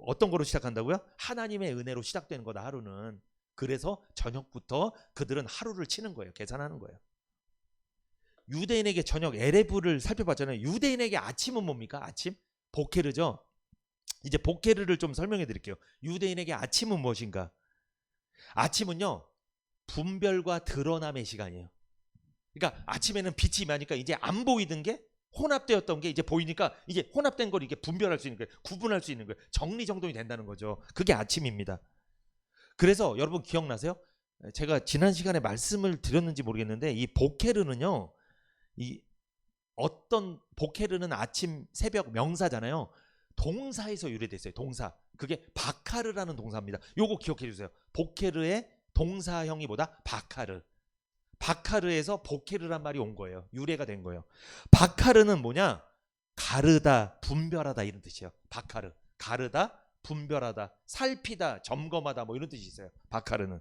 어떤 거로 시작한다고요? 하나님의 은혜로 시작되는 거다 하루는. 그래서 저녁부터 그들은 하루를 치는 거예요. 계산하는 거예요. 유대인에게 저녁 에레브를 살펴봤잖아요. 유대인에게 아침은 뭡니까? 아침? 보케르죠. 이제 보케르를 좀 설명해 드릴게요. 유대인에게 아침은 무엇인가? 아침은요 분별과 드러남의 시간이에요. 그러니까 아침에는 빛이 임하니까 이제 안 보이던 게 혼합되었던 게 이제 보이니까 이제 혼합된 걸 이렇게 분별할 수 있는 거예요. 구분할 수 있는 거예요. 정리정돈이 된다는 거죠. 그게 아침입니다. 그래서 여러분 기억나세요? 제가 지난 시간에 말씀을 드렸는지 모르겠는데 이 보케르는요 어떤 보케르는 아침 새벽 명사잖아요. 동사에서 유래됐어요. 동사. 그게 바카르라는 동사입니다. 요거 기억해 주세요. 보케르의 동사형이 뭐다? 바카르. 바카르에서 보케르란 말이 온 거예요. 유래가 된 거예요. 바카르는 뭐냐? 가르다, 분별하다 이런 뜻이에요. 바카르. 가르다, 분별하다, 살피다, 점검하다 뭐 이런 뜻이 있어요. 바카르는.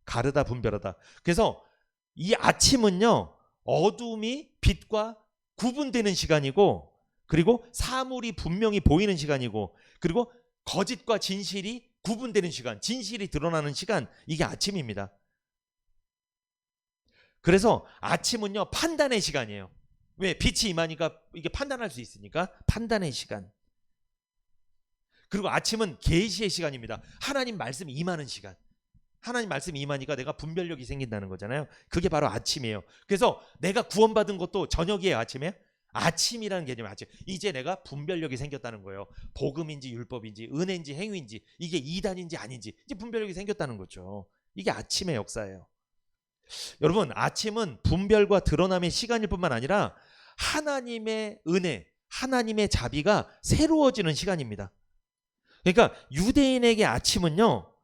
가르다 분별하다. 그래서 이 아침은요, 어둠이 빛과 구분되는 시간이고, 그리고 사물이 분명히 보이는 시간이고, 그리고 거짓과 진실이 구분되는 시간, 진실이 드러나는 시간, 이게 아침입니다. 그래서 아침은요, 판단의 시간이에요. 왜? 빛이 임하니까 이게 판단할 수 있으니까 판단의 시간. 그리고 아침은 계시의 시간입니다. 하나님 말씀이 임하는 시간. 하나님 말씀이 임하니까 내가 분별력이 생긴다는 거잖아요. 그게 바로 아침이에요. 그래서 내가 구원받은 것도 저녁이에요, 아침에? 아침이라는 개념이 아침. 이제 내가 분별력이 생겼다는 거예요. 복음인지 율법인지 은혜인지 행위인지 이게 이단인지 아닌지 이제 분별력이 생겼다는 거죠. 이게 아침의 역사예요. 여러분, 아침은 분별과 드러남의 시간일 뿐만 아니라 하나님의 은혜, 하나님의 자비가 새로워지는 시간입니다. 그러니까 유대인에게 아침은요,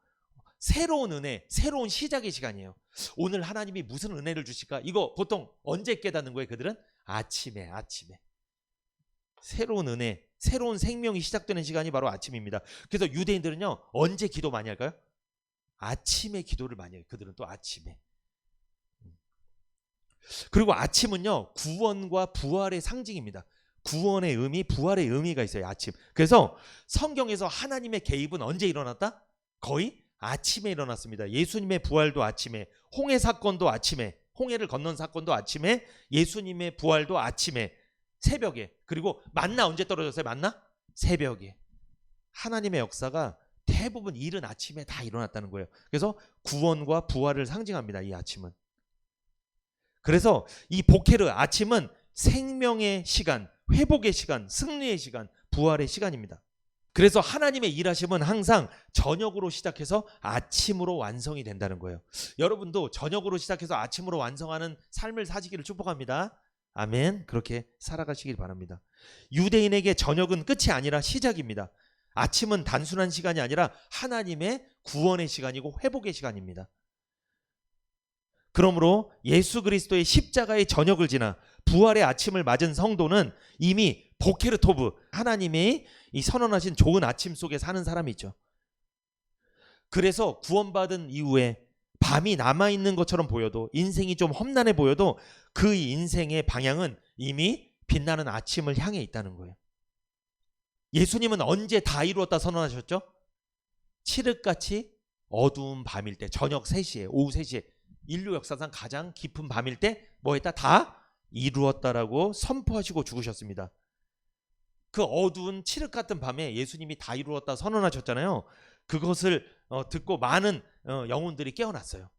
새로운 은혜, 새로운 시작의 시간이에요. 오늘 하나님이 무슨 은혜를 주실까? 이거 보통 언제 깨닫는 거예요? 그들은 아침에. 새로운 은혜, 새로운 생명이 시작되는 시간이 바로 아침입니다. 그래서 유대인들은요, 언제 기도 많이 할까요? 아침에 기도를 많이 해요. 그들은 또 아침에. 그리고 아침은요, 구원과 부활의 상징입니다. 구원의 의미, 부활의 의미가 있어요, 아침. 그래서 성경에서 하나님의 개입은 언제 일어났다? 거의 아침에 일어났습니다. 예수님의 부활도 아침에, 홍해 사건도 아침에, 홍해를 건넌 사건도 아침에, 예수님의 부활도 아침에, 새벽에. 그리고 만나 언제 떨어졌어요? 만나? 새벽에. 하나님의 역사가 대부분 이른 아침에 다 일어났다는 거예요. 그래서 구원과 부활을 상징합니다, 이 아침은. 그래서 이 보케르 아침은 생명의 시간, 회복의 시간, 승리의 시간, 부활의 시간입니다. 그래서 하나님의 일하심은 항상 저녁으로 시작해서 아침으로 완성이 된다는 거예요. 여러분도 저녁으로 시작해서 아침으로 완성하는 삶을 사시기를 축복합니다. 아멘. 그렇게 살아가시길 바랍니다. 유대인에게 저녁은 끝이 아니라 시작입니다. 아침은 단순한 시간이 아니라 하나님의 구원의 시간이고 회복의 시간입니다. 그러므로 예수 그리스도의 십자가의 저녁을 지나 부활의 아침을 맞은 성도는 이미 보케르토브, 하나님의 이 선언하신 좋은 아침 속에 사는 사람이죠. 그래서 구원받은 이후에 밤이 남아있는 것처럼 보여도, 인생이 좀 험난해 보여도 그 인생의 방향은 이미 빛나는 아침을 향해 있다는 거예요. 예수님은 언제 다 이루었다 선언하셨죠? 칠흑같이 어두운 밤일 때, 저녁 3시에, 오후 3시에, 인류 역사상 가장 깊은 밤일 때 뭐 했다? 다 이루었다라고 선포하시고 죽으셨습니다. 그 어두운 칠흑 같은 밤에 예수님이 다 이루었다 선언하셨잖아요. 그것을 듣고 많은 영혼들이 깨어났어요.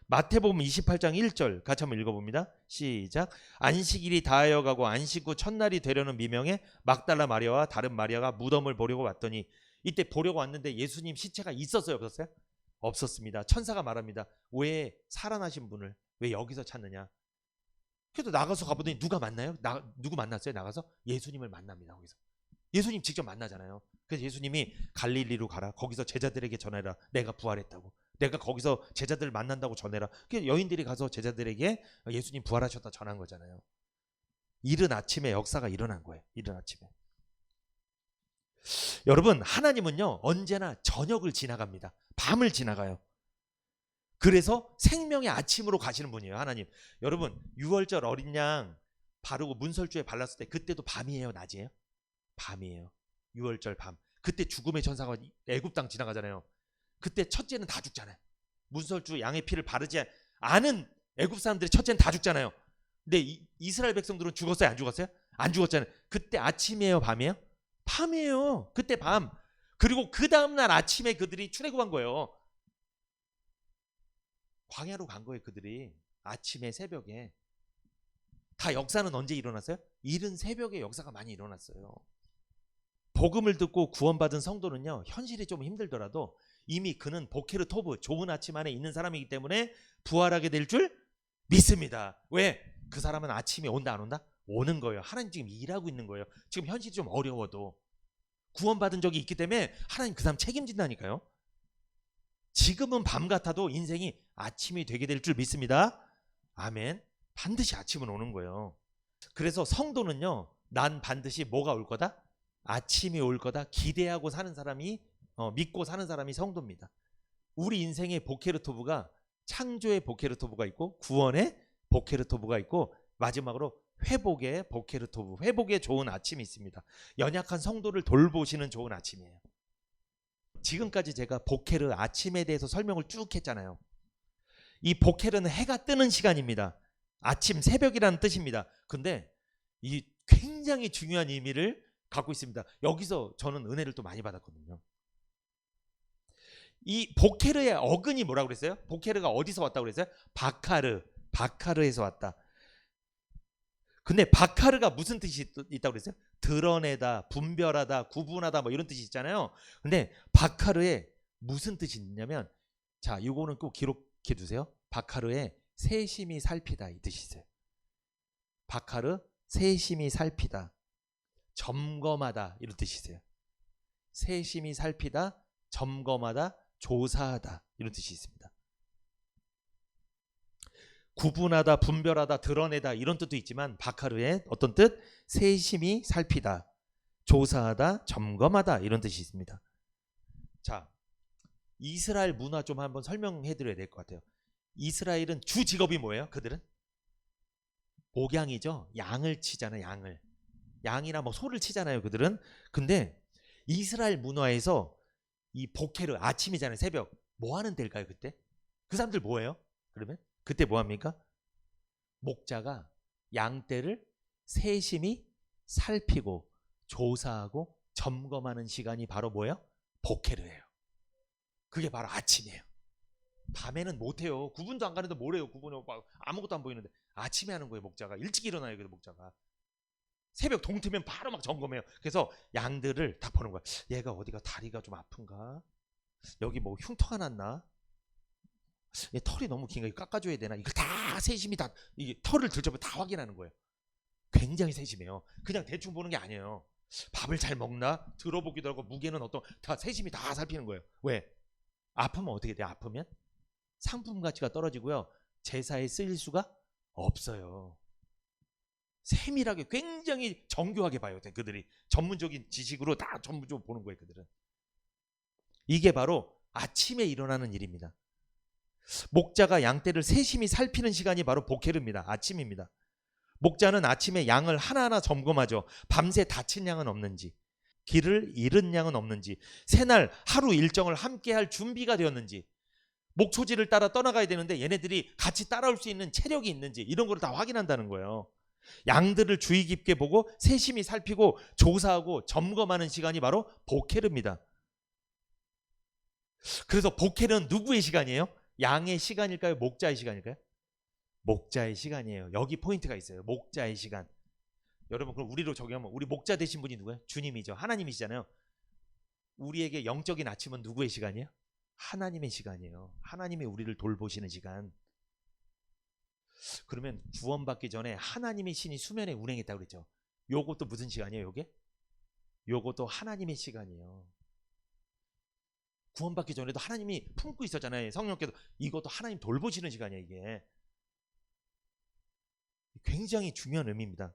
마태복음 28장 1절 같이 한번 읽어봅니다. 시작. 안식일이 다하여 가고 안식 후 첫날이 되려는 미명에 막달라 마리아와 다른 마리아가 무덤을 보려고 왔더니, 이때 보려고 왔는데 예수님 시체가 있었어요, 없었어요? 없었습니다. 천사가 말합니다. 왜 살아나신 분을 왜 여기서 찾느냐? 그래도 나가서 가보더니 누가 만나요? 누구 만났어요? 나가서 예수님을 만납니다. 거기서 예수님 직접 만나잖아요. 그래서 예수님이 갈릴리로 가라. 거기서 제자들에게 전해라. 내가 부활했다고. 내가 거기서 제자들을 만난다고 전해라. 그래서 여인들이 가서 제자들에게 예수님 부활하셨다 전한 거잖아요. 이른 아침에 역사가 일어난 거예요. 이른 아침에. 여러분, 하나님은요 언제나 저녁을 지나갑니다. 밤을 지나가요. 그래서 생명의 아침으로 가시는 분이에요, 하나님. 여러분, 유월절 어린 양 바르고 문설주에 발랐을 때 그때도 밤이에요, 낮이에요? 밤이에요. 유월절 밤. 그때 죽음의 천사가 애굽 땅 지나가잖아요. 그때 첫째는 다 죽잖아요. 문설주 양의 피를 바르지 않은 애굽 사람들의 첫째는 다 죽잖아요. 근데 이스라엘 백성들은 죽었어요, 안 죽었어요? 안 죽었잖아요. 그때 아침이에요, 밤이에요? 밤이에요. 그때 밤. 그리고 그 다음날 아침에 그들이 출애굽한 거예요. 광야로 간 거예요, 그들이. 아침에, 새벽에. 다 역사는 언제 일어났어요? 이른 새벽에 역사가 많이 일어났어요. 복음을 듣고 구원받은 성도는요, 현실이 좀 힘들더라도 이미 그는 보케르 토브, 좋은 아침 안에 있는 사람이기 때문에 부활하게 될 줄 믿습니다. 왜? 그 사람은 아침이 온다 안 온다? 오는 거예요. 하나님 지금 일하고 있는 거예요. 지금 현실이 좀 어려워도 구원받은 적이 있기 때문에 하나님 그 사람 책임진다니까요. 지금은 밤 같아도 인생이 아침이 되게 될 줄 믿습니다. 아멘. 반드시 아침은 오는 거예요. 그래서 성도는요, 난 반드시 뭐가 올 거다? 아침이 올 거다 기대하고 사는 사람이, 믿고 사는 사람이 성도입니다. 우리 인생의 보케르토브가 창조의 보케르 토부가 있고 구원의 보케르 토부가 있고 마지막으로 회복의 보케르 토부, 회복의 좋은 아침이 있습니다. 연약한 성도를 돌보시는 좋은 아침이에요. 지금까지 제가 보케르 아침에 대해서 설명을 쭉 했잖아요. 이 보케르는 해가 뜨는 시간입니다. 아침 새벽이라는 뜻입니다. 근데 이 굉장히 중요한 의미를 갖고 있습니다. 여기서 저는 은혜를 또 많이 받았거든요. 이 보케르의 어근이 뭐라고 그랬어요? 보케르가 어디서 왔다고 그랬어요? 바카르에서 왔다. 근데 바카르가 무슨 뜻이 있다고 그랬어요? 드러내다, 분별하다, 구분하다 뭐 이런 뜻이 있잖아요. 근데 바카르에 무슨 뜻이 있냐면, 자, 이거는 꼭 기록해 두세요. 바카르에 세심히 살피다 이 뜻이 있어요. 바카르 세심히 살피다, 점검하다 이런 뜻이 있어요. 세심히 살피다, 점검하다, 조사하다 이런 뜻이 있습니다. 구분하다, 분별하다, 드러내다 이런 뜻도 있지만 바카르의 어떤 뜻? 세심히 살피다, 조사하다, 점검하다 이런 뜻이 있습니다. 자, 이스라엘 문화 좀 한번 설명해 드려야 될 것 같아요. 이스라엘은 주 직업이 뭐예요? 그들은 목양이죠. 양을 치잖아요. 양이나 뭐 소를 치잖아요. 그들은. 근데 이스라엘 문화에서 이 보케르 아침이잖아요. 새벽. 뭐 하는 때일까요? 그때? 그 사람들 뭐예요? 그러면 그때 뭐 합니까? 목자가 양떼를 세심히 살피고 조사하고 점검하는 시간이 바로 뭐예요? 보케르예요. 그게 바로 아침이에요. 밤에는 못해요. 구분도 안 가는데 뭘 해요? 구분이 아무것도 안 보이는데 아침에 하는 거예요. 목자가 일찍 일어나요. 그래서 목자가 새벽 동트면 바로 막 점검해요. 그래서 양들을 다 보는 거야. 얘가 어디가 다리가 좀 아픈가? 여기 뭐 흉터가 났나? 얘 털이 너무 긴가? 이거 깎아줘야 되나? 이거 다 세심히 다 이게 털을 들춰보면 다 확인하는 거예요. 굉장히 세심해요. 그냥 대충 보는 게 아니에요. 밥을 잘 먹나? 들어보기도 하고 무게는 어떤 다 세심히 다 살피는 거예요. 왜? 아프면 어떻게 돼요? 아프면 상품 가치가 떨어지고요. 제사에 쓰일 수가 없어요. 세밀하게 굉장히 정교하게 봐요. 그들이 전문적인 지식으로 다 전문적으로 보는 거예요. 그들은. 이게 바로 아침에 일어나는 일입니다. 목자가 양떼를 세심히 살피는 시간이 바로 보케르입니다. 아침입니다. 목자는 아침에 양을 하나하나 점검하죠. 밤새 다친 양은 없는지, 길을 잃은 양은 없는지, 새날 하루 일정을 함께 할 준비가 되었는지, 목초지를 따라 떠나가야 되는데 얘네들이 같이 따라올 수 있는 체력이 있는지 이런 걸 다 확인한다는 거예요. 양들을 주의 깊게 보고 세심히 살피고 조사하고 점검하는 시간이 바로 보케르입니다. 그래서 보케르는 누구의 시간이에요? 양의 시간일까요? 목자의 시간일까요? 목자의 시간이에요. 여기 포인트가 있어요. 목자의 시간. 여러분 그럼 우리로 적용하면 우리 목자 되신 분이 누구예요? 주님이죠. 하나님이시잖아요. 우리에게 영적인 아침은 누구의 시간이에요? 하나님의 시간이에요. 하나님이 우리를 돌보시는 시간. 그러면 구원받기 전에 하나님의 신이 수면에 운행했다고 그랬죠. 요것도 무슨 시간이에요? 요게? 요것도 하나님의 시간이에요. 구원받기 전에도 하나님이 품고 있었잖아요. 성령께서. 이것도 하나님 돌보시는 시간이에요. 이게 굉장히 중요한 의미입니다.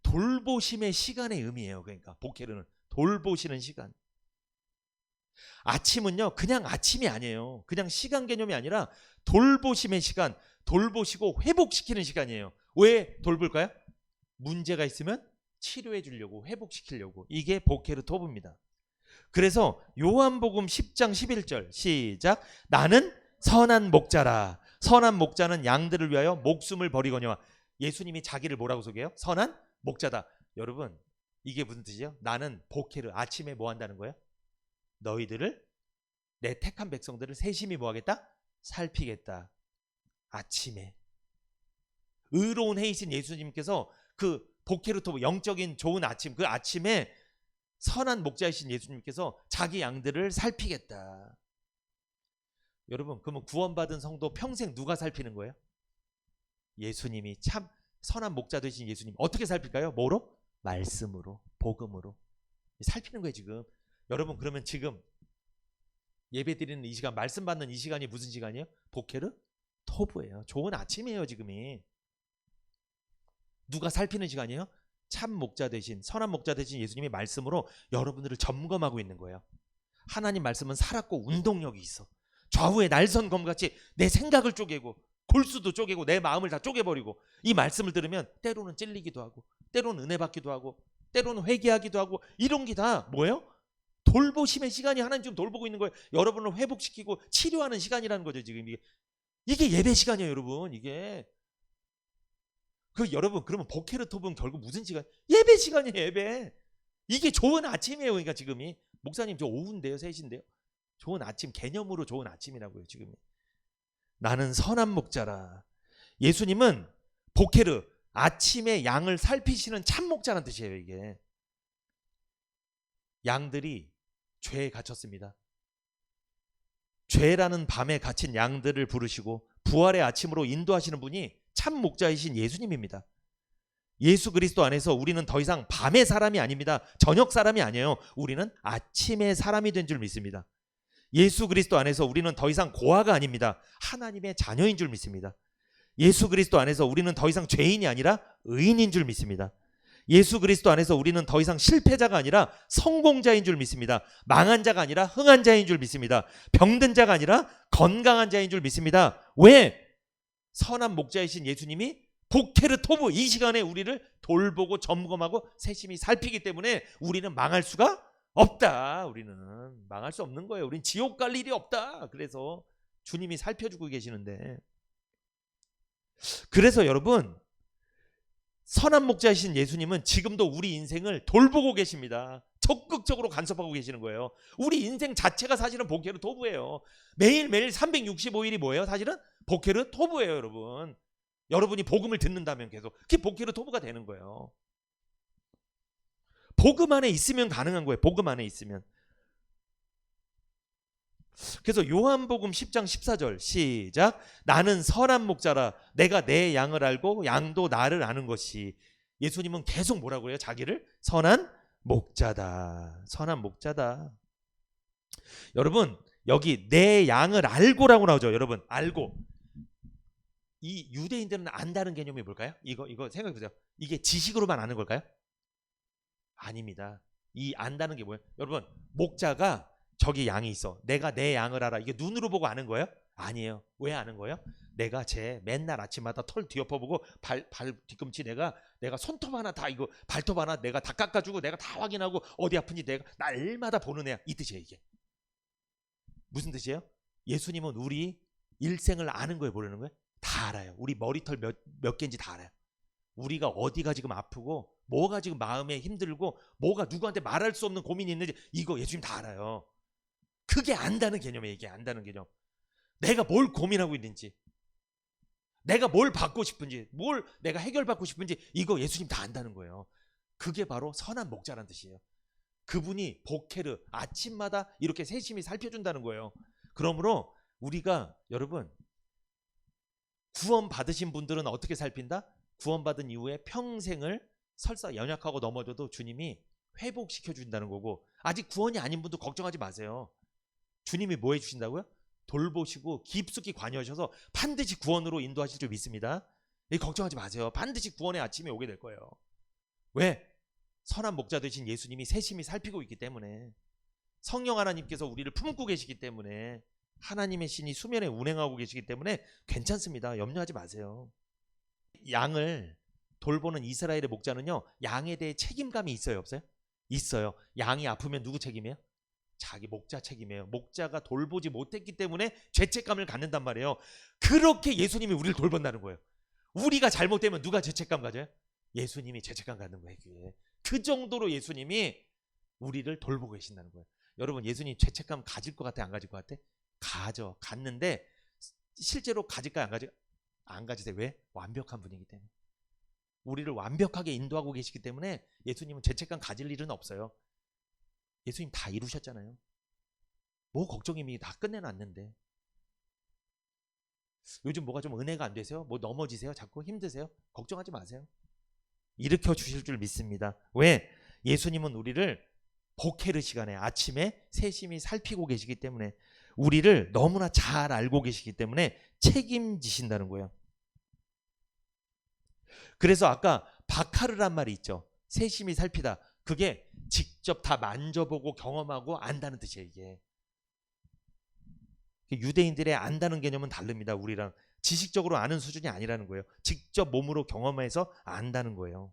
돌보심의 시간의 의미예요. 그러니까 보케르는 돌보시는 시간. 아침은요 그냥 아침이 아니에요. 그냥 시간 개념이 아니라 돌보심의 시간, 돌보시고 회복시키는 시간이에요. 왜 돌볼까요? 문제가 있으면 치료해 주려고, 회복시키려고. 이게 보케르 토부입니다. 그래서 요한복음 10장 11절 시작. 나는 선한 목자라. 선한 목자는 양들을 위하여 목숨을 버리거니와. 예수님이 자기를 뭐라고 소개해요? 선한 목자다. 여러분 이게 무슨 뜻이에요? 나는 보케르 아침에 뭐 한다는 거예요? 너희들을, 내 택한 백성들을 세심히 뭐 하겠다? 살피겠다. 아침에. 의로운 해이신 예수님께서 그 보케르 토부 영적인 좋은 아침, 그 아침에 선한 목자이신 예수님께서 자기 양들을 살피겠다. 여러분 그러면 구원받은 성도 평생 누가 살피는 거예요? 예수님이 참 선한 목자 되신 예수님. 어떻게 살필까요? 뭐로? 말씀으로, 복음으로 살피는 거예요 지금. 여러분 그러면 지금 예배 드리는 이 시간, 말씀 받는 이 시간이 무슨 시간이에요? 보케르 토부예요. 좋은 아침이에요 지금이. 누가 살피는 시간이에요? 참 목자 되신, 선한 목자 되신 예수님이 말씀으로 여러분들을 점검하고 있는 거예요. 하나님 말씀은 살았고 운동력이 있어. 좌우의 날선 검같이 내 생각을 쪼개고 골수도 쪼개고 내 마음을 다 쪼개버리고 이 말씀을 들으면 때로는 찔리기도 하고 때로는 은혜 받기도 하고 때로는 회개하기도 하고 이런 게 다 뭐예요? 돌보심의 시간이 하나님 지금 돌보고 있는 거예요. 여러분을 회복시키고 치료하는 시간이라는 거죠. 지금 이게 예배 시간이에요, 여러분. 이게 여러분 그러면 보케르톱은 결국 무슨 시간? 예배 시간이에요, 예배. 이게 좋은 아침이에요. 그러니까 지금이 목사님 저 오후인데요, 3시인데요. 좋은 아침, 개념으로 좋은 아침이라고요, 지금이. 나는 선한 목자라. 예수님은 보케르, 아침에 양을 살피시는 참 목자라는 뜻이에요, 이게. 양들이 죄에 갇혔습니다. 죄라는 밤에 갇힌 양들을 부르시고 부활의 아침으로 인도하시는 분이 참 목자이신 예수님입니다. 예수 그리스도 안에서 우리는 더 이상 밤의 사람이 아닙니다. 저녁 사람이 아니에요. 우리는 아침의 사람이 된 줄 믿습니다. 예수 그리스도 안에서 우리는 더 이상 고아가 아닙니다. 하나님의 자녀인 줄 믿습니다. 예수 그리스도 안에서 우리는 더 이상 죄인이 아니라 의인인 줄 믿습니다. 예수 그리스도 안에서 우리는 더 이상 실패자가 아니라 성공자인 줄 믿습니다. 망한 자가 아니라 흥한 자인 줄 믿습니다. 병든 자가 아니라 건강한 자인 줄 믿습니다. 왜? 선한 목자이신 예수님이 보케르토브 이 시간에 우리를 돌보고 점검하고 세심히 살피기 때문에 우리는 망할 수가 없다. 우리는 망할 수 없는 거예요. 우리는 지옥 갈 일이 없다. 그래서 주님이 살펴주고 계시는데, 그래서 여러분 선한 목자이신 예수님은 지금도 우리 인생을 돌보고 계십니다. 적극적으로 간섭하고 계시는 거예요. 우리 인생 자체가 사실은 보케르토브예요. 매일매일 365일이 뭐예요? 사실은 보케르토브예요, 여러분. 여러분이 복음을 듣는다면 계속 그게 보케르토브가 되는 거예요. 복음 안에 있으면 가능한 거예요. 복음 안에 있으면. 그래서 요한복음 10장 14절 시작. 나는 선한 목자라 내가 내 양을 알고 양도 나를 아는 것이. 예수님은 계속 뭐라고 해요? 자기를 선한 목자다. 선한 목자다. 여러분 여기 내 양을 알고라고 나오죠. 여러분 알고. 이 유대인들은 안다는 개념이 뭘까요? 이거 생각해 보세요. 이게 지식으로만 아는 걸까요? 아닙니다. 이 안다는 게 뭐예요? 여러분 목자가 저기 양이 있어. 내가 내 양을 알아. 이게 눈으로 보고 아는 거예요? 아니에요. 왜 아는 거예요? 내가 쟤 맨날 아침마다 털 뒤엎어보고 발 뒤꿈치 내가 손톱 하나 다 이거 발톱 하나 내가 다 깎아주고 내가 다 확인하고 어디 아픈지 내가 날마다 보는 애야. 이 뜻이에요. 이게 무슨 뜻이에요? 예수님은 우리 일생을 아는 거예요. 모르는 거예요? 다 알아요. 우리 머리털 몇 개인지 다 알아요. 우리가 어디가 지금 아프고 뭐가 지금 마음에 힘들고 뭐가 누구한테 말할 수 없는 고민이 있는지 이거 예수님 다 알아요. 그게 안다는 개념이에요. 이게 안다는 개념. 내가 뭘 고민하고 있는지, 내가 뭘 받고 싶은지, 뭘 내가 해결받고 싶은지 이거 예수님 다 안다는 거예요. 그게 바로 선한 목자라는 뜻이에요. 그분이 보케르 아침마다 이렇게 세심히 살펴준다는 거예요. 그러므로 우리가 여러분 구원 받으신 분들은 어떻게 살핀다? 구원받은 이후에 평생을 설사 연약하고 넘어져도 주님이 회복시켜 준다는 거고, 아직 구원이 아닌 분도 걱정하지 마세요. 주님이 뭐 해주신다고요? 돌보시고 깊숙이 관여하셔서 반드시 구원으로 인도하실 줄 믿습니다. 걱정하지 마세요. 반드시 구원의 아침이 오게 될 거예요. 왜? 선한 목자 되신 예수님이 세심히 살피고 있기 때문에, 성령 하나님께서 우리를 품고 계시기 때문에, 하나님의 신이 수면에 운행하고 계시기 때문에 괜찮습니다. 염려하지 마세요. 양을 돌보는 이스라엘의 목자는요, 양에 대해 책임감이 있어요, 없어요? 있어요. 양이 아프면 누구 책임이에요? 자기 목자 책임이에요. 목자가 돌보지 못했기 때문에 죄책감을 갖는단 말이에요. 그렇게 예수님이 우리를 돌본다는 거예요. 우리가 잘못되면 누가 죄책감 가져요? 예수님이 죄책감 갖는 거예요. 그 정도로 예수님이 우리를 돌보고 계신다는 거예요. 여러분 예수님 죄책감 가질 것 같아, 안 가질 것 같아? 갖는데 실제로 가질까요, 안 가질까요? 안 가지세요. 왜? 완벽한 분이기 때문에. 우리를 완벽하게 인도하고 계시기 때문에 예수님은 죄책감 가질 일은 없어요. 예수님 다 이루셨잖아요. 뭐 걱정이미 다 끝내놨는데. 요즘 뭐가 좀 은혜가 안 되세요? 뭐 넘어지세요? 자꾸 힘드세요? 걱정하지 마세요. 일으켜 주실 줄 믿습니다. 왜? 예수님은 우리를 보케르 시간에 아침에 세심히 살피고 계시기 때문에, 우리를 너무나 잘 알고 계시기 때문에 책임지신다는 거예요. 그래서 아까 바카르란 말이 있죠. 세심히 살피다. 그게 직접 다 만져보고 경험하고 안다는 뜻이에요. 이게 유대인들의 안다는 개념은 다릅니다. 우리랑 지식적으로 아는 수준이 아니라는 거예요. 직접 몸으로 경험해서 안다는 거예요.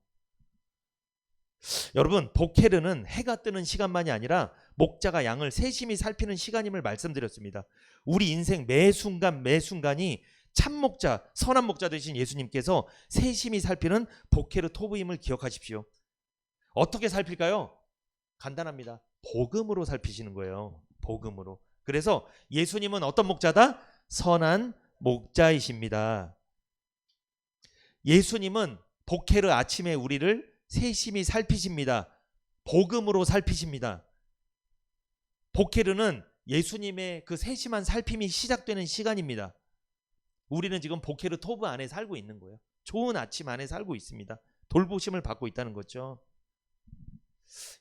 여러분, 복헤르는 해가 뜨는 시간만이 아니라 목자가 양을 세심히 살피는 시간임을 말씀드렸습니다. 우리 인생 매 순간 매 순간이 참 목자, 선한 목자 되신 예수님께서 세심히 살피는 복헤르 토브임을 기억하십시오. 어떻게 살필까요? 간단합니다. 복음으로 살피시는 거예요. 복음으로. 그래서 예수님은 어떤 목자다? 선한 목자이십니다. 예수님은 복헤르 아침에 우리를 세심히 살피십니다. 복음으로 살피십니다. 복헤르는 예수님의 그 세심한 살핌이 시작되는 시간입니다. 우리는 지금 복헤르 토브 안에 살고 있는 거예요. 좋은 아침 안에 살고 있습니다. 돌보심을 받고 있다는 거죠.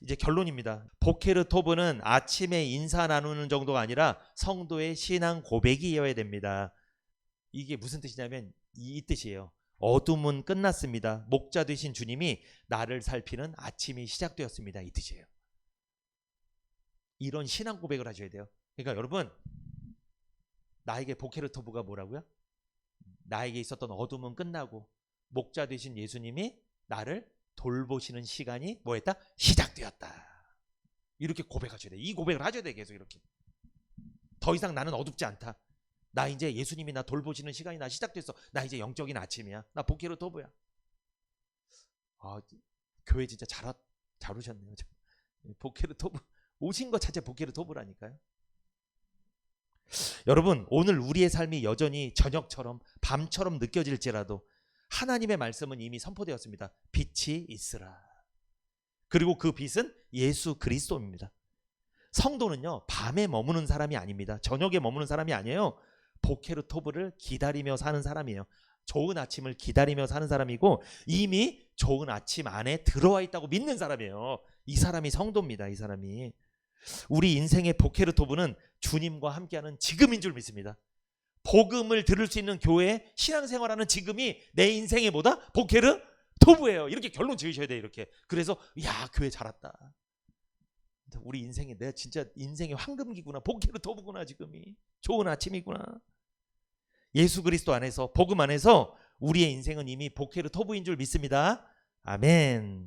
이제 결론입니다. 복헤르 토브는 아침에 인사 나누는 정도가 아니라 성도의 신앙 고백이어야 됩니다. 이게 무슨 뜻이냐면 이 뜻이에요. 어둠은 끝났습니다. 목자 되신 주님이 나를 살피는 아침이 시작되었습니다. 이 뜻이에요. 이런 신앙 고백을 하셔야 돼요. 그러니까 여러분, 나에게 복헤르 토브가 뭐라고요? 나에게 있었던 어둠은 끝나고 목자 되신 예수님이 나를 돌보시는 시간이 뭐했다? 시작되었다. 이렇게 고백하셔야 돼요. 이 고백을 하셔야 돼요. 계속 이렇게. 더 이상 나는 어둡지 않다. 나 이제 예수님이 나 돌보시는 시간이 나 시작됐어. 나 이제 영적인 아침이야. 나 복헤르 토브야. 아, 교회 진짜 잘 오셨네요. 복헤르 토브 오신 것 자체 복헤르 토브라니까요. 여러분, 오늘 우리의 삶이 여전히 저녁처럼 밤처럼 느껴질지라도 하나님의 말씀은 이미 선포되었습니다. 빛이 있으라. 그리고 그 빛은 예수 그리스도입니다. 성도는요, 밤에 머무는 사람이 아닙니다. 저녁에 머무는 사람이 아니에요. 복헤르 토브를 기다리며 사는 사람이에요. 좋은 아침을 기다리며 사는 사람이고 이미 좋은 아침 안에 들어와 있다고 믿는 사람이에요. 이 사람이 성도입니다. 이 사람이. 우리 인생의 복헤르 토브는 주님과 함께하는 지금인 줄 믿습니다. 복음을 들을 수 있는 교회에 신앙생활하는 지금이 내 인생의 뭐다? 복헤르 토브예요. 이렇게 결론 지으셔야 돼요. 이렇게. 그래서 야, 교회 잘 왔다. 우리 인생에 내가 진짜 인생의 황금기구나. 복헤르 토브구나. 지금이 좋은 아침이구나. 예수 그리스도 안에서 복음 안에서 우리의 인생은 이미 복헤르 토브인 줄 믿습니다. 아멘.